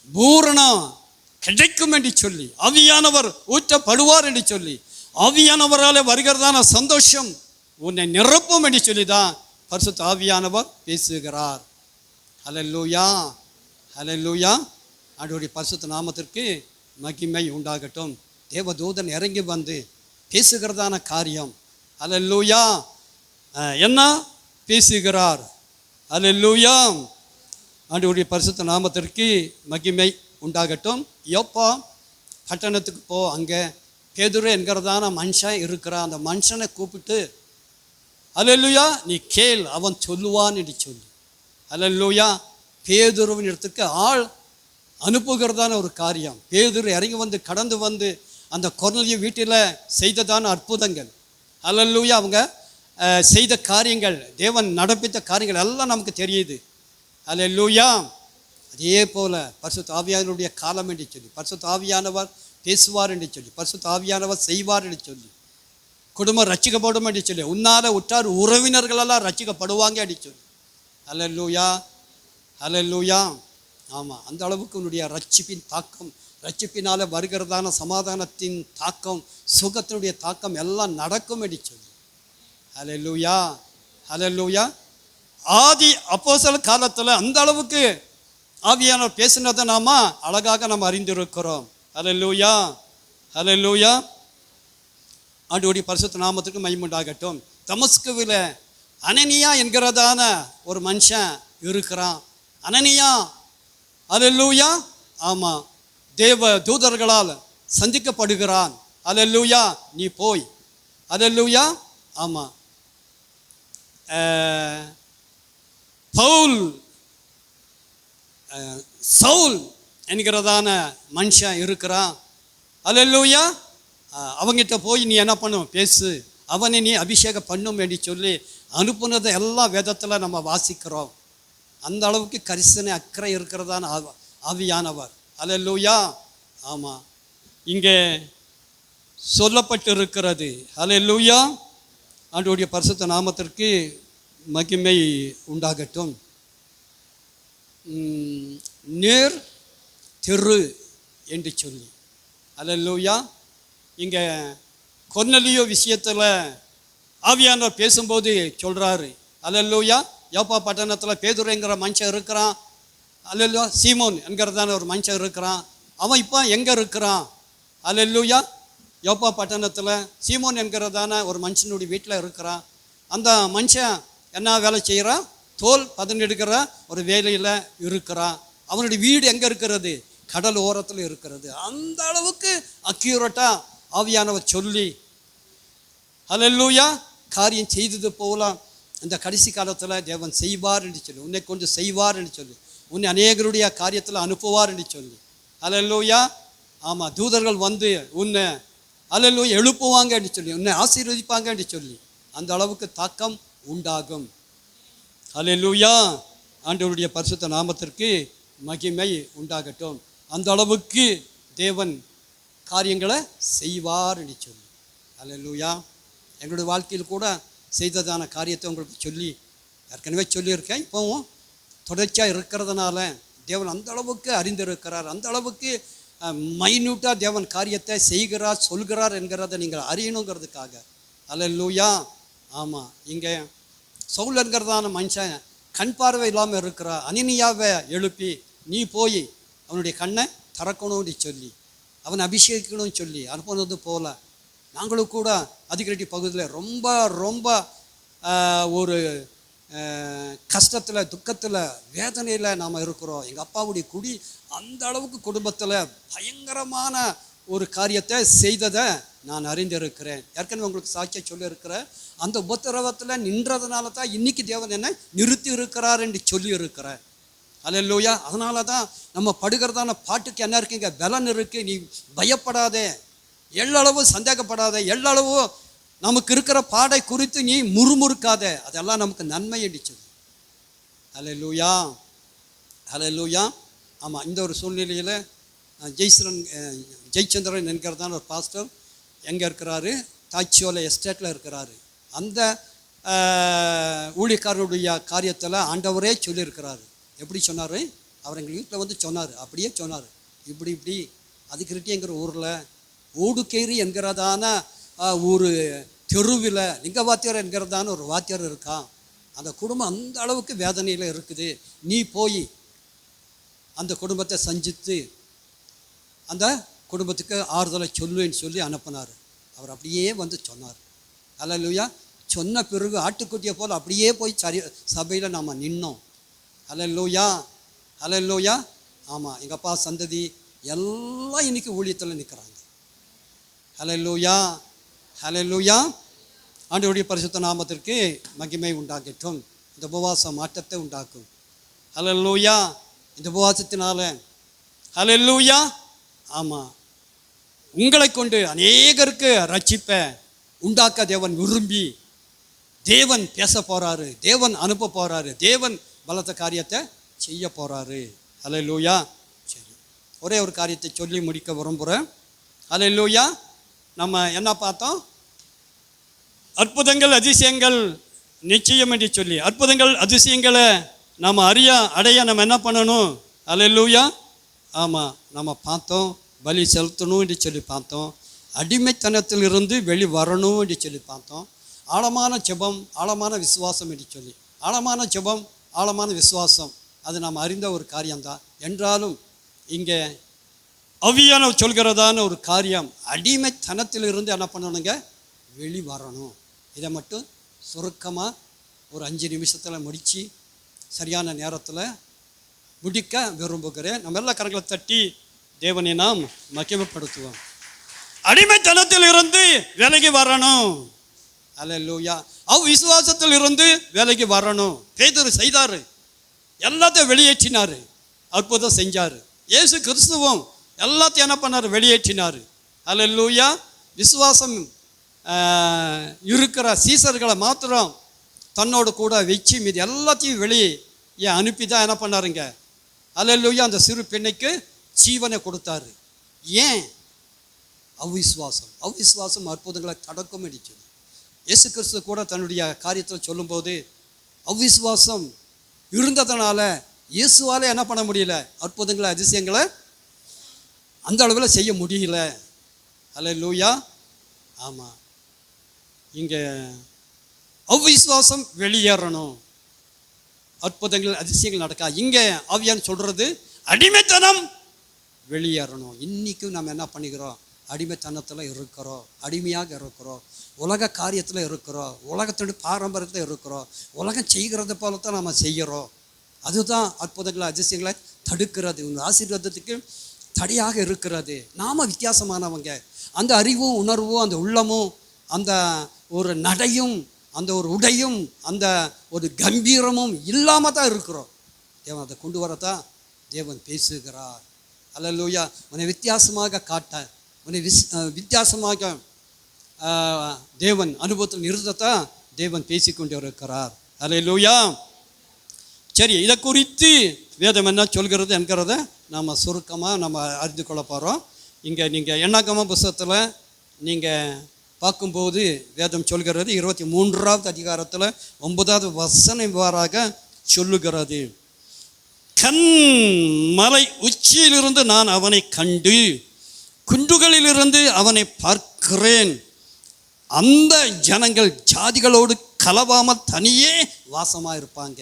பூரணம் கிடைக்கும் என்று சொல்லி, ஆவியானவர் ஊற்றப்படுவார் என்று சொல்லி, ஆவியானவரால் வருகிறதான சந்தோஷம் உன்னை நிரப்பும் என்று சொல்லி தான் பரிசுத்த ஆவியானவர் பேசுகிறார். ஹல்லேலூயா. ஹல்லேலூயா. ஆண்டவருடைய பரிசுத்த நாமத்திற்கு மகிமை உண்டாகட்டும். தேவதூதன் இறங்கி வந்து பேசுகிறதான காரியம். ஹல்லேலூயா. என்ன பேசுகிறார்? ஹல்லேலூயா. ஆண்டவருடைய பரிசுத்த நாமத்திற்கு மகிமை உண்டாகட்டும். யோப்பா பட்டணத்துக்கு போ, அங்கே பேதுரு என்கிறதான மனுஷன் இருக்கிறான். அந்த மனுஷனை கூப்பிட்டு, ஹல்லேலூயா, நீ கேள், அவன் சொல்லுவான் என்று சொல்லி. ஹல்லேலூயா. பேதுருவின் இடத்துக்கு ஆள் அனுப்புகிறதான ஒரு காரியம். பேதுரு இறங்கி வந்து கடந்து வந்து அந்த கொர்நேலியு வீட்டில் செய்ததான அற்புதங்கள், ஹல்லேலூயா, அவங்க செய்த காரியங்கள், தேவன் நடப்பித்த காரியங்கள் எல்லாம் நமக்கு தெரியுது. ஹல்லேலூயா. அதே போல பரிசுத்த ஆவியானவருடைய காலம் என்று சொல்லி, பரிசுத்த ஆவியானவர் பேசுவார் என்று சொல்லி, பரிசுத்த ஆவியானவர் செய்வார் என்று சொல்லி, குடும்பம் ரட்சிக்கப்படும் என்று சொல்லி, உன்னால உற்றார் உறவினர்களெல்லாம் ரட்சிக்கப்படுவாங்க என்று சொல்லி. ஹல்லேலூயா. ஹல்லேலூயா. ஆமாம், அந்த அளவுக்கு உன்னுடைய ரட்சிப்பின் தாக்கம், ரட்சிப்பினால் வருகிறதான சமாதானத்தின் தாக்கம், சுகத்தினுடைய தாக்கம் எல்லாம் நடக்கும் என்று சொல்லி. ஹல்லேலூயா. ஹல்லேலூயா. ஆதி அப்போஸ்தலர் காலத்தில் அந்த அளவுக்கு ஆவியானவர் பேசினதை நாம அழகாக நாம் அறிந்திருக்கிறோம். ஹல்லேலூயா. ஹல்லேலூயா. ஆண்டவருடைய பரிசுத்த நாமத்துக்கு மகிமை உண்டாகட்டும். தமஸ்குவில் அனனியா என்கிறதான ஒரு மனுஷன் இருக்கிறான். அனனியா, ஹல்லேலூயா, ஆமாம், தேவ தூதர்களால் சந்திக்கப்படுகிறான். ஹல்லேலூயா. நீ போய், ஹல்லேலூயா, ஆமாம், சவுல் என்கிறதான மனுஷன் இருக்கிறான். ஹல்லேலூயா. அவங்கிட்ட போய் நீ என்ன பண்ணும், பேசு, அவனை நீ அபிஷேகம் பண்ணும் என்று சொல்லி அனுப்புனதை எல்லா வேதத்தில் நம்ம வாசிக்கிறோம். அந்த அளவுக்கு கரிசனை அக்கறை இருக்கிறதான ஆவியானவர். அல்லேலூயா. ஆமாம், இங்கே சொல்லப்பட்டு இருக்கிறது. அல்லேலூயா. ஆண்டவருடைய பரிசுத்த நாமத்திற்கு மகிமை உண்டாகட்டும். நேர் தெரு என்று சொல்லி, அல்லேலூயா. இங்கே கொர்நேலியு விஷயத்தில் ஆவியானவர் பேசும்போது சொல்கிறாரு, அல்லேலூயா, யோப்பா பட்டணத்தில் பேதுருங்கிற மனுஷன் இருக்கிறான். அல்லேலூயா. சீமோன் என்கிறதான ஒரு மனுஷன் இருக்கிறான். அவன் இப்போ எங்கே இருக்கிறான்? அல்லேலூயா. யோப்பா பட்டணத்தில் சீமோன் என்கிறதான ஒரு மனுஷனுடைய வீட்டில் இருக்கிறான். அந்த மனுஷன் என்ன வேலை செய்கிறான்? தோல் பதனெடுக்கிற ஒரு வேலையில் இருக்கிறான். அவனுடைய வீடு எங்கே இருக்கிறது? கடல் ஓரத்தில் இருக்கிறது. அந்த அளவுக்கு அக்யூரேட்டாக ஆவியானவர் சொல்லி, அல்லேலூயா, காரியம் செய்தது போல இந்த கடைசி காலத்தில் தேவன் செய்வார் என்று சொல்லி, உன்னை கொண்டு செய்வார் என்று சொல்லி, உன்னை அநேகருடைய காரியத்தில் அனுப்புவார் என்று சொல்லி, அல்லேலூயா. ஆமாம், தூதர்கள் வந்து உன்னை அல்லேலூயா எழுப்புவாங்க என்று சொல்லி, உன்னை ஆசீர்வதிப்பாங்க என்று சொல்லி, அந்த அளவுக்கு தாக்கம் உண்டாகும். அல்லேலூயா. ஆண்டவருடைய பரிசுத்த நாமத்திற்கு மகிமை உண்டாகட்டும். அந்த அளவுக்கு தேவன் காரியங்களை செய்வார் என்று சொல்லி, அல்லேலூயா. எங்களுடைய வாழ்க்கையில் கூட செய்ததான காரியத்தை உங்களுக்கு சொல்லி ஏற்கனவே சொல்லியிருக்கேன். இப்போவும் தொடர்ச்சியாக இருக்கிறதுனால தேவன் அந்த அளவுக்கு அறிந்திருக்கிறார். அந்த அளவுக்கு மைன்யூட்டாக தேவன் காரியத்தை செய்கிறார், சொல்கிறார் என்கிறத நீங்கள் அறியணுங்கிறதுக்காக. அல்லேலூயா. ஆமாம், இங்கே சவுல் என்கிறதான மனுஷன் கண் பார்வை இல்லாமல் இருக்கிறா. அனனியாவை எழுப்பி நீ போய் அவனுடைய கண்ணை திறக்கணும்னு சொல்லி, அவனை அபிஷேகிக்கணும்னு சொல்லி அனுப்புனது போல நாங்களும் கூட அதிகரெட்டி பகுதியில் ரொம்ப ரொம்ப ஒரு கஷ்டத்தில், துக்கத்தில், வேதனையில் நாம் இருக்கிறோம். எங்கள் அப்பாவுடைய குடி அந்த அளவுக்கு குடும்பத்தில் பயங்கரமான ஒரு காரியத்தை செய்ததை நான் அறிந்திருக்கிறேன். ஏற்கனவே உங்களுக்கு சாட்சியை சொல்லியிருக்கிறேன். அந்த உபத்திரவத்தில் நின்றதுனால தான் இன்னைக்கு தேவன் என்னை நிறுத்தி இருக்கிறார் என்று சொல்லி இருக்கிறேன். அல்லேலூயா. அதனால தான் நம்ம படுகிறதான பாட்டுக்கு என்ன இருக்குங்க? பலன் இருக்கு. நீ பயப்படாதே, எள்ளளவு சந்தேகப்படாத, எள்ளளவு நமக்கு இருக்கிற பாடை குறித்து நீ முறுமுறுக்காத, அதெல்லாம் நமக்கு நன்மை என்று சொல்லி. அல்லேலூயா. அல்லேலூயா. ஆமாம், இந்த ஒரு சூழ்நிலையில் ஜெயச்சந்திரன் என்கிறதான ஒரு பாஸ்டர் எங்கே இருக்கிறாரு? தாச்சியோல எஸ்டேட்டில் இருக்கிறாரு. அந்த ஊழியக்காரருடைய காரியத்தில் ஆண்டவரே சொல்லியிருக்கிறாரு. எப்படி சொன்னார்? அவர் எங்கள் வீட்டில் வந்து சொன்னார். அப்படியே சொன்னார். இப்படி இப்படி அதுக்கிட்டேங்கிற ஊரில் ஓடுக்கேரி என்கிறதான ஒரு தெருவில் லிங்க வாத்தியார் என்கிறதான ஒரு வாத்தியார் இருக்கான். அந்த குடும்பம் அந்த அளவுக்கு வேதனையில் இருக்குது. நீ போய் அந்த குடும்பத்தை சந்தித்து அந்த குடும்பத்துக்கு ஆறுதலை சொல்லுன்னு சொல்லி அனுப்பினார். அவர் அப்படியே வந்து சொன்னார். அல்லேலூயா. சொன்ன பிறகு ஆட்டுக்குட்டியை போல் அப்படியே போய் சபையில் நாம் நின்னோம். அல்லேலூயா. அல்லேலூயா. ஆமாம், எங்கள் அப்பா சந்ததி எல்லாம் இன்னைக்கு ஊழியத்தில் நிற்கிறாங்க. அல்லேலூயா. அல்லேலூயா. ஆண்டவருடைய பரிசுத்த நாமத்திற்கு மகிமை உண்டாகட்டும். இந்த உபவாச மாற்றத்தை உண்டாக்கும். அல்லேலூயா. இந்த உபவாசத்தினால அல்லேலூயா. ஆமாம், உங்களை கொண்டு அநேகருக்கு ரட்சிப்பை உண்டாக்க தேவன் விரும்பி தேவன் பேச போகிறாரு, தேவன் அனுப்ப போகிறாரு, தேவன் பலத்த காரியத்தை செய்ய போகிறாரு. அல்லேலூயா. சரி, ஒரே ஒரு காரியத்தை சொல்லி முடிக்க விரும்புகிறேன். அல்லேலூயா. நம்ம என்ன பார்த்தோம்? அற்புதங்கள் அதிசயங்கள் நிச்சயம் என்று சொல்லி, அற்புதங்கள் அதிசயங்களை நாம் அடைய நம்ம என்ன பண்ணணும்? அல்லேலூயா. ஆமாம், நம்ம பார்த்தோம். பலி செலுத்தணும் என்று சொல்லி பார்த்தோம். அடிமைத்தனத்தில் இருந்து வெளி வரணும் என்று சொல்லி பார்த்தோம். ஆழமான ஜெபம், ஆழமான விசுவாசம் என்று சொல்லி, ஆழமான ஜெபம், ஆழமான விசுவாசம் அது நாம் அறிந்த ஒரு காரியம்தான். என்றாலும் இங்கே அவியான சொல்கிறதான ஒரு காரியம், அடிமைத்தனத்தில் இருந்து என்ன பண்ணணுங்க? வெளி வரணும். இதை மட்டும் சுருக்கமாக ஒரு 5 நிமிஷத்தில் முடித்து சரியான நேரத்தில் முடிக்க விரும்புகிறேன். நம்ம எல்லா கரங்களை தட்டி தேவனை நாம் மகிமைப்படுத்துவோம். அடிமைத்தனத்தில் இருந்து விலகி வரணும். அல்லேலூயா. விசுவாசத்தில் இருந்து விலகி வரணும். பேதுரு செய்தார், எல்லாத்தையும் வெளியேற்றினார், அற்புதம் செஞ்சார். இயேசு கிறிஸ்துவும் எல்லாத்தையும் என்ன பண்ணார்? வெளியேற்றினார். அல்லேலூயா. விசுவாசம் இருக்கிற சீசர்களை மாத்திரம் தன்னோடு கூட வச்சு மீது எல்லாத்தையும் ஏன் அனுப்பி தான் என்ன பண்ணாருங்க? அல்லேலூயா, அந்த சிறு பெண்ணுக்கு ஜீவனை கொடுத்தாரு. ஏன்? அவிசுவாசம் அற்புதங்களை தடக்கம் அடிச்சது. இயேசு கிறிஸ்து கூட தன்னுடைய காரியத்தில் சொல்லும்போது அவிசுவாசம் இருந்ததுனால இயேசுவால் என்ன பண்ண முடியல? அற்புதங்களை அதிசயங்களை அந்த அளவில் செய்ய முடியல. அல்லேலூயா. ஆமாம், இங்கே அவிசுவாசம் வெளியேறணும், அற்புதங்கள் அதிசயங்கள் நடக்கா. இங்கே ஆவியான் சொல்கிறது அடிமைத்தனம் வெளியேறணும். இன்றைக்கும் நம்ம என்ன பண்ணிக்கிறோம்? அடிமைத்தனத்தில் இருக்கிறோம், அடிமையாக இருக்கிறோம், உலக காரியத்தில் இருக்கிறோம், உலகத்தோட பாரம்பரியத்தில் இருக்கிறோம், உலகம் செய்கிறது போல தான் நம்ம செய்கிறோம். அதுதான் அற்புதங்களை அதிசயங்களை தடுக்கிறது, ஆசீர்வாதத்துக்கு தடையாக இருக்கிறது. நாம் வித்தியாசமானவங்க. அந்த அறிவும் உணர்வும் அந்த உள்ளமும் அந்த ஒரு நடையும் அந்த ஒரு உடையும் அந்த ஒரு கம்பீரமும் இல்லாமல் தான் இருக்கிறோம். தேவன் அதை கொண்டு வரத்தான் தேவன் பேசுகிறார். அல்லேலூயா. உன்னை வித்தியாசமாக காட்ட, உன்னை வித்தியாசமாக தேவன் அனுபவத்தில் நிறுத்தத்தான் தேவன் பேசிக்கொண்டு இருக்கிறார். அல்லேலூயா. சரி, இதை குறித்து வேதம் என்ன சொல்கிறது என்கிறத நாம் சுருக்கமாக நம்ம அறிந்து கொள்ள போகிறோம். இங்கே நீங்கள் எண்ணாகம புஸ்தகத்தில் நீங்கள் பார்க்கும்போது வேதம் சொல்கிறது 23வது அதிகாரத்தில் 9வது வசனம் இவ்வாறாக சொல்லுகிறது. கண்மலை உச்சியிலிருந்து நான் அவனை கண்டு குன்றுகளிலிருந்து அவனை பார்க்கிறேன். அந்த ஜனங்கள் ஜாதிகளோடு கலவாமல் தனியே வாசமாக இருப்பாங்க.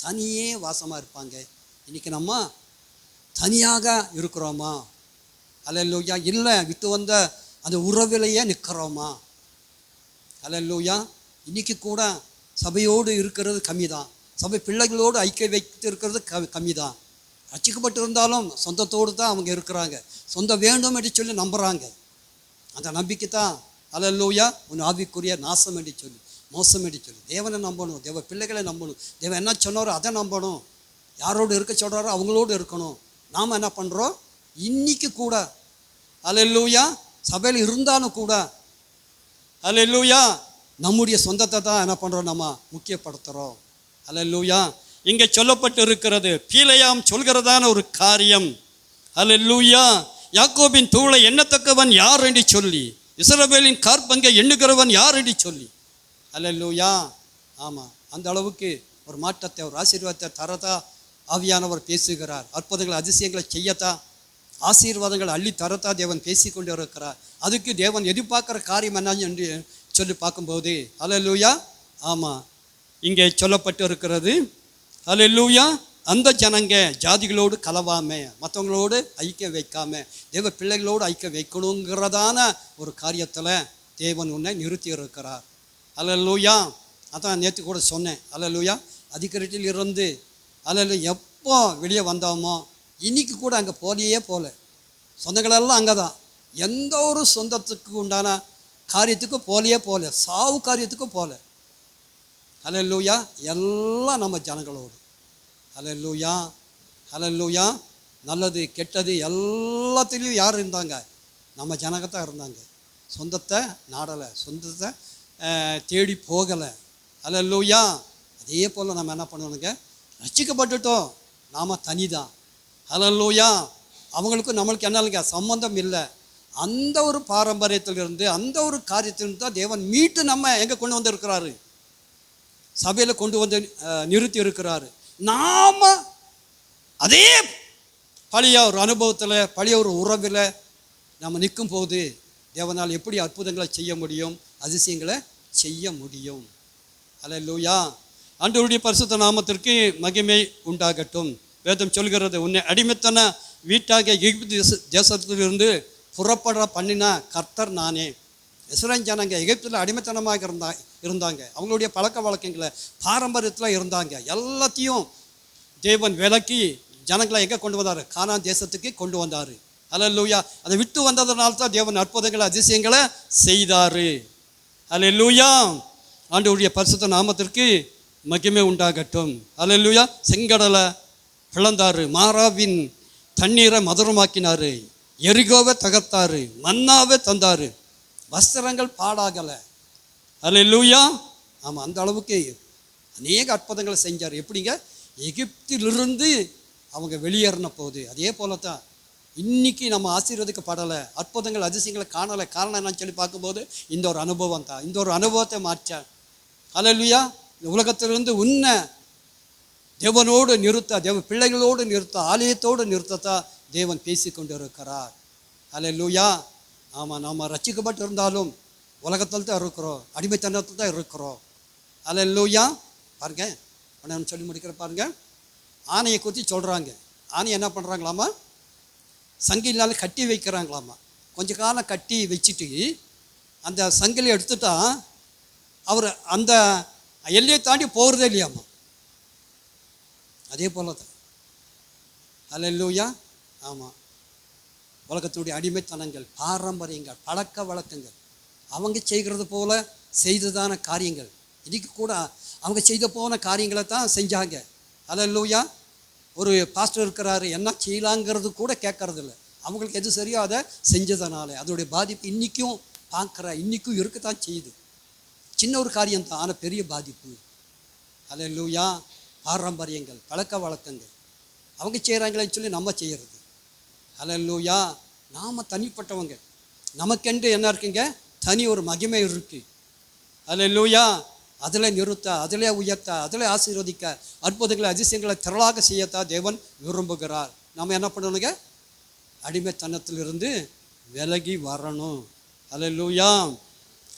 தனியே வாசமாக இருப்பாங்க. இன்றைக்கி நம்ம தனியாக இருக்கிறோமா? அல்லேலூயா. இல்லை, விட்டு வந்த அந்த உறவிலேயே நிற்கிறோமா? அல்லேலூயா. இன்றைக்கி கூட சபையோடு இருக்கிறது கம்மி தான். சபை பிள்ளைகளோடு ஐக்கிய வைத்து இருக்கிறது கம்மி தான். ரட்சிக்கப்பட்டு இருந்தாலும் சொந்தத்தோடு தான் அவங்க இருக்கிறாங்க. சொந்தம் வேண்டும் என்று சொல்லி நம்புகிறாங்க. அந்த நம்பிக்கை தான் அல்லேலூயா உன் ஆவிக்குரிய நாசம் என்று சொல்லி, மோசம் என்று சொல்லி. தேவனை நம்பணும், தேவ பிள்ளைகளை நம்பணும். தேவன் என்ன சொன்னாரோ அதை நம்பணும். யாரோடு இருக்க சொல்கிறாரோ அவங்களோடு இருக்கணும். நாம் என்ன பண்ணுறோம்? இன்னைக்கு கூட அல்லேலூயா சபையில் இருந்தாலும் கூட அல்லேலூயா நம்முடைய சொந்தத்தை தான் என்ன பண்ணுறோம்? நம்ம முக்கியப்படுத்துகிறோம். அல்லேலூயா. இங்கே சொல்லப்பட்டு இருக்கிறது, பீலையாம் சொல்கிறதான ஒரு காரியம். அல்லேலூயா. யாக்கோபின் தூளை எண்ணத்தக்கவன் யார் என்று சொல்லி, இஸ்ரவேலின் காற்பங்கை எண்ணுகிறவன் யார் என்று சொல்லி. அல்லேலூயா. ஆமாம், அந்த அளவுக்கு ஒரு மாற்றத்தை, ஒரு ஆசீர்வாதத்தை தரதா ஆவியானவர் பேசுகிறார். அற்புதங்கள் அதிசயங்களை செய்யத்தான், ஆசீர்வாதங்கள் அள்ளி தரத்தா தேவன் பேசிக்கொண்டு இருக்கிறார். அதுக்கு தேவன் எதிர்பார்க்குற காரியம் என்ன என்று சொல்லி பார்க்கும்போது அல்லேலூயா. ஆமாம், இங்கே சொல்லப்பட்டு இருக்கிறது. அல்லேலூயா. அந்த ஜனங்க ஜாதிகளோடு கலவாம, மற்றவங்களோடு ஐக்கியம் வைக்காம, தேவ பிள்ளைகளோடு ஐக்கியம் வைக்கணுங்கிறதான ஒரு காரியத்தில் தேவன் உன்னை நிறுத்தி இருக்கிறார். அல்லேலூயா. அதான் நேற்று கூட சொன்னேன். அல்லேலூயா. அதிகாரத்தில் இருந்து அல்லேலூயா எப்போ வெளியே வந்தோமோ இன்னைக்கு கூட அங்கே போல சொந்தங்களெல்லாம் அங்கே தான். எந்த ஒரு சொந்தத்துக்கு உண்டான காரியத்துக்கும் போல, சாவு காரியத்துக்கும் போல. அல்லேலூயா. எல்லாம் நம்ம ஜனங்களோடு. அல்லேலூயா. அல்லேலூயா. நல்லது கெட்டது எல்லாத்துலேயும் யார் இருந்தாங்க? நம்ம ஜனங்கத்தான் இருந்தாங்க. சொந்தத்தை நாடலை, சொந்தத்தை தேடி போகலை. அல்லேலூயா. அதே போல் நம்ம என்ன பண்ணணுங்க? ரட்சிக்கப்பட்டுட்டோம், நாம் தனி தான். அல்லேலூயா. அவங்களுக்கும் நம்மளுக்கு என்ன இல்லைங்க? சம்பந்தம் இல்லை. அந்த ஒரு பாரம்பரியத்திலிருந்து அந்த ஒரு காரியத்திலிருந்து தான் தேவன் மீட்டு நம்ம எங்கே கொண்டு வந்து இருக்கிறாரு? சபையில் கொண்டு வந்து நிறுத்தி இருக்கிறாரு. நாம் அதே பழைய ஒரு அனுபவத்தில், பழைய ஒரு உறவில் நம்ம நிற்கும் போது தேவனால் எப்படி அற்புதங்களை செய்ய முடியும், அதிசயங்களை செய்ய முடியும். அல்லேலூயா. ஆண்டவருடைய பரிசுத்த நாமத்திற்கு மகிமை உண்டாகட்டும். வேதம் சொல்கிறது, உன்னை அடிமைத்தன வீட்டாக எகிப்து தேசத்திலிருந்து புறப்பட பண்ணின கர்த்தர் நானே. இஸ்ரவேல் ஜனங்க எகிப்தில் அடிமைத்தனமாக இருந்தாங்க. அவங்களுடைய பழக்க வழக்கங்களை பாரம்பரியத்தில் இருந்தாங்க. எல்லாத்தையும் தேவன் விலக்கி ஜனங்களை எங்கே கொண்டு வந்தார்? கானான் தேசத்துக்கு கொண்டு வந்தார். அல்லேலூயா. அதை விட்டு வந்ததுனால தான் தேவன் அற்புதங்களை அதிசயங்களை செய்தார். அல்லேலூயா. ஆண்டவருடைய பரிசுத்த நாமத்திற்கு மகிமை உண்டாகட்டும். அல்லேலூயா. செங்கடலை பிளந்தார், மாறாவின் தண்ணீரை மதுரமாக்கினார், எரிகோவை தகர்த்தார், மன்னாவை தந்தார், வஸ்திரங்கள் பாடாகலை. அல்லேலூயா. ஆமாம், அந்த அளவுக்கு அநேக அற்புதங்களை செஞ்சார். எப்படிங்க? எகிப்திலிருந்து அவங்க வெளியேறின போது. அதே போல தான் இன்னைக்கு நம்ம ஆசீர்வதிக்கப்படலை, அற்புதங்கள் அதிசயங்களை காணலை. காரணம் என்னன்னு சொல்லி பார்க்கும்போது இந்த ஒரு அனுபவம் தான். இந்த ஒரு அனுபவத்தை மாற்ற அல்லேலூயா. இந்த உலகத்திலிருந்து உன்னை தேவனோடு நிறுத்த, தேவ பிள்ளைகளோடு நிறுத்த, ஆலயத்தோடு நிறுத்தத்தான் தேவன் பேசி கொண்டு இருக்கிறார். அல்லேலூயா. ஆமாம், நாம் ரட்சிக்கப்பட்டு இருந்தாலும் உலகத்தில் தான் இருக்கிறோம், அடிமைத்தனத்தில் தான் இருக்கிறோம். அல்லேலூயா. பாருங்க, நான் சொல்லி முடிக்கிற பாருங்க. ஆணையை குறித்து சொல்கிறாங்க. ஆணையை என்ன பண்ணுறாங்களாமா, சங்கிலினால கட்டி வைக்கிறாங்களாமா. கொஞ்ச காலம் கட்டி வச்சுட்டு அந்த சங்கிலி எடுத்துட்டா அவர் அந்த எல்லையை தாண்டி போகிறதே இல்லையாம்மா. அதே போல தான் அல்லேலூயா. ஆமாம், உலகத்துடைய அடிமைத்தனங்கள், பாரம்பரியங்கள், பழக்க வழக்கங்கள், அவங்க செய்கிறது போல செய்ததான காரியங்கள், இன்னைக்கு கூட அவங்க செய்த போன காரியங்களை தான் செஞ்சாங்க. அல்லேலூயா. ஒரு பாஸ்டர் இருக்கிறாரு, என்ன செய்யலாங்கிறது கூட கேட்கறதில்ல. அவங்களுக்கு எது சரியோ அதை செஞ்சதுனால அதோடைய பாதிப்பு இன்றைக்கும் இன்றைக்கும் இருக்கத்தான் செய்யுது. சின்ன ஒரு காரியம்தான், ஆனால் பெரிய பாதிப்பு. அல்லேலூயா. பாரம்பரியங்கள், பழக்க வழக்கங்கள் அவங்க செய்கிறாங்களேன்னு சொல்லி நம்ம செய்கிறது. அல்லேலூயா. நாம் தனிப்பட்டவங்க, நமக்கென்று என்ன இருக்குங்க, தனி ஒரு மகிமை இருக்குது. அல்லேலூயா. அதில் நிறுத்த, அதிலே உயர்த்த, அதில் ஆசீர்வதிக்க, அற்புதங்களை அதிசயங்களை திரளாக செய்யத்தான் தேவன் விரும்புகிறார். நம்ம என்ன பண்ணணுங்க, அடிமைத்தனத்திலிருந்து விலகி வரணும். அல்லேலூயா.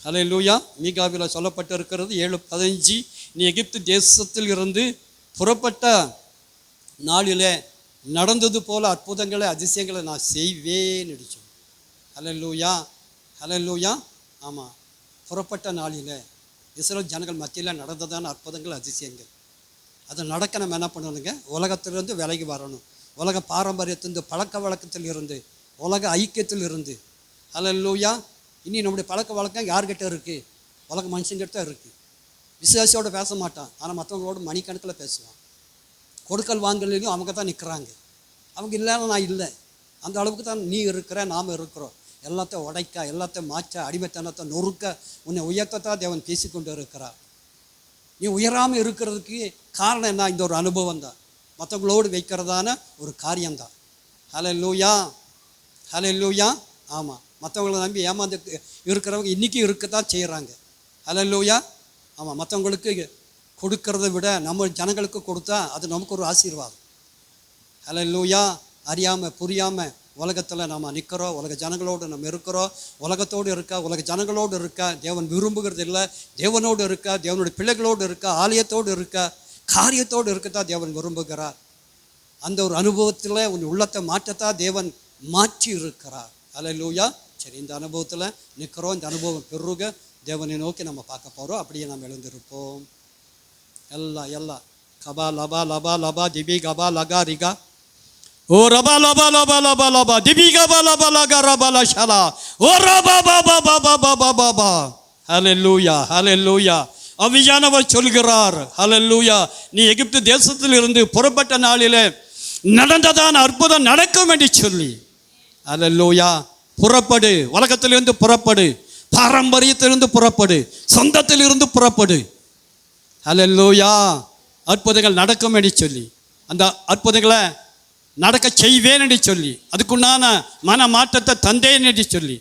அல்லேலூயா. மீகாவில் சொல்லப்பட்டு இருக்கிறது 7:15, நீ எகிப்து தேசத்தில் இருந்து புறப்பட்ட நாளிலே நடந்தது போல அற்புதங்களை அதிசயங்களை நான் செய்வேன்னு அடித்தோம். அல்லேலூயா. அல்லேலூயா. ஆமாம், புறப்பட்ட நாளில் இஸ்ரவேல் ஜனங்கள் மத்தியில் நடந்ததான அற்புதங்கள் அதிசயங்கள் அது நடக்க நம்ம என்ன பண்ணணுங்க, உலகத்திலிருந்து விலகி வரணும். உலக பாரம்பரியத்திலிருந்து, பழக்க வழக்கத்தில் இருந்து, உலக ஐக்கியத்தில் இருந்து. அல்லேலூயா. இனி நம்முடைய பழக்க வழக்கம் யார்கிட்ட இருக்குது, உலக மனுஷங்கிட்ட தான் இருக்குது. விசுவாசியோடு பேச மாட்டான், ஆனால் மற்றவங்களோட மணிக்கணக்கில் பேசுவான். கொடுக்கல் வாங்கலையும் அவங்க தான் நிற்கிறாங்க. அவங்க இல்லைன்னா நான் இல்லை, அந்த அளவுக்கு தான் நீ இருக்கிற, நாம் இருக்கிறோம். எல்லாத்தையும் உடைக்க, எல்லாத்தையும் மாற்ற, அடிமைத்தனத்தை நொறுக்க, உன்னை உயர்த்தத்தான் தேவன் பேசிக்கொண்டு இருக்கிறார். நீ உயராமல் இருக்கிறதுக்கு காரணம் என்ன, இந்த ஒரு அனுபவம் தான், மற்றவங்களோடு வைக்கிறதான ஒரு காரியம்தான். அல்லேலூயா. அல்லேலூயா. ஆமாம், மற்றவங்களை நம்பி ஏமாந்து இருக்கிறவங்க இன்றைக்கும் இருக்கத்தான் செய்கிறாங்க. அல்லேலூயா. ஆமாம், மற்றவங்களுக்கு கொடுக்கறத விட நம்ம ஜனங்களுக்கு கொடுத்தா அது நமக்கு ஒரு ஆசீர்வாதம். அல்லேலூயா. அறியாமல் புரியாமல் உலகத்தில் நம்ம நிற்கிறோம், உலக ஜனங்களோடு நம்ம இருக்கிறோம். உலகத்தோடு இருக்க, உலக ஜனங்களோடு இருக்க தேவன் விரும்புகிறது இல்லை. தேவனோடு இருக்க, தேவனுடைய பிள்ளைகளோடு இருக்க, ஆலயத்தோடு இருக்க, காரியத்தோடு இருக்கத்தான் தேவன் விரும்புகிறார். அந்த ஒரு அனுபவத்தில் உன் உள்ளத்தை மாற்றத்தான் தேவன் மாற்றி இருக்கிறார். அல்லேலூயா. சரி, இந்த அனுபவத்தில் நிற்கிறோம். இந்த அனுபவம் பெருக தேவனை நோக்கி நம்ம பார்க்க போகிறோம். அப்படியே நம்ம எழுந்திருப்போம். எல்லாம் கபா லபா லபா லபா திபி கபா லகா ரிகா ஓ ரபா லபா லபா லபா லபா திபி கபா லபா லகா ரபா லஷலா ஓ ரபா பாபா பாபா பாபா பாபா. ஹல்லேலூயா. ஹல்லேலூயா. அவியானவர் சொல்கிறார், ஹல்லேலூயா, நீ எகிப்து தேசத்தில் இருந்து புறப்பட்ட நாளிலே நடந்ததான அற்புதம் நடக்கும் என்று சொல்லி. ஹல்லேலூயா. புறப்படு, உலகத்திலிருந்து புறப்படு, பாரம்பரியத்திலிருந்து புறப்படு, சொந்தத்திலிருந்து புறப்படு. ஹல்லேலூயா. அற்புதங்கள் நடக்கும் என்று சொல்லி, அந்த அற்புதங்களை நடக்க செய்வேன் என்று சொல்லி, அதுக்குண்டான மன மாற்றத்தை தந்தேன் என்று சொல்லி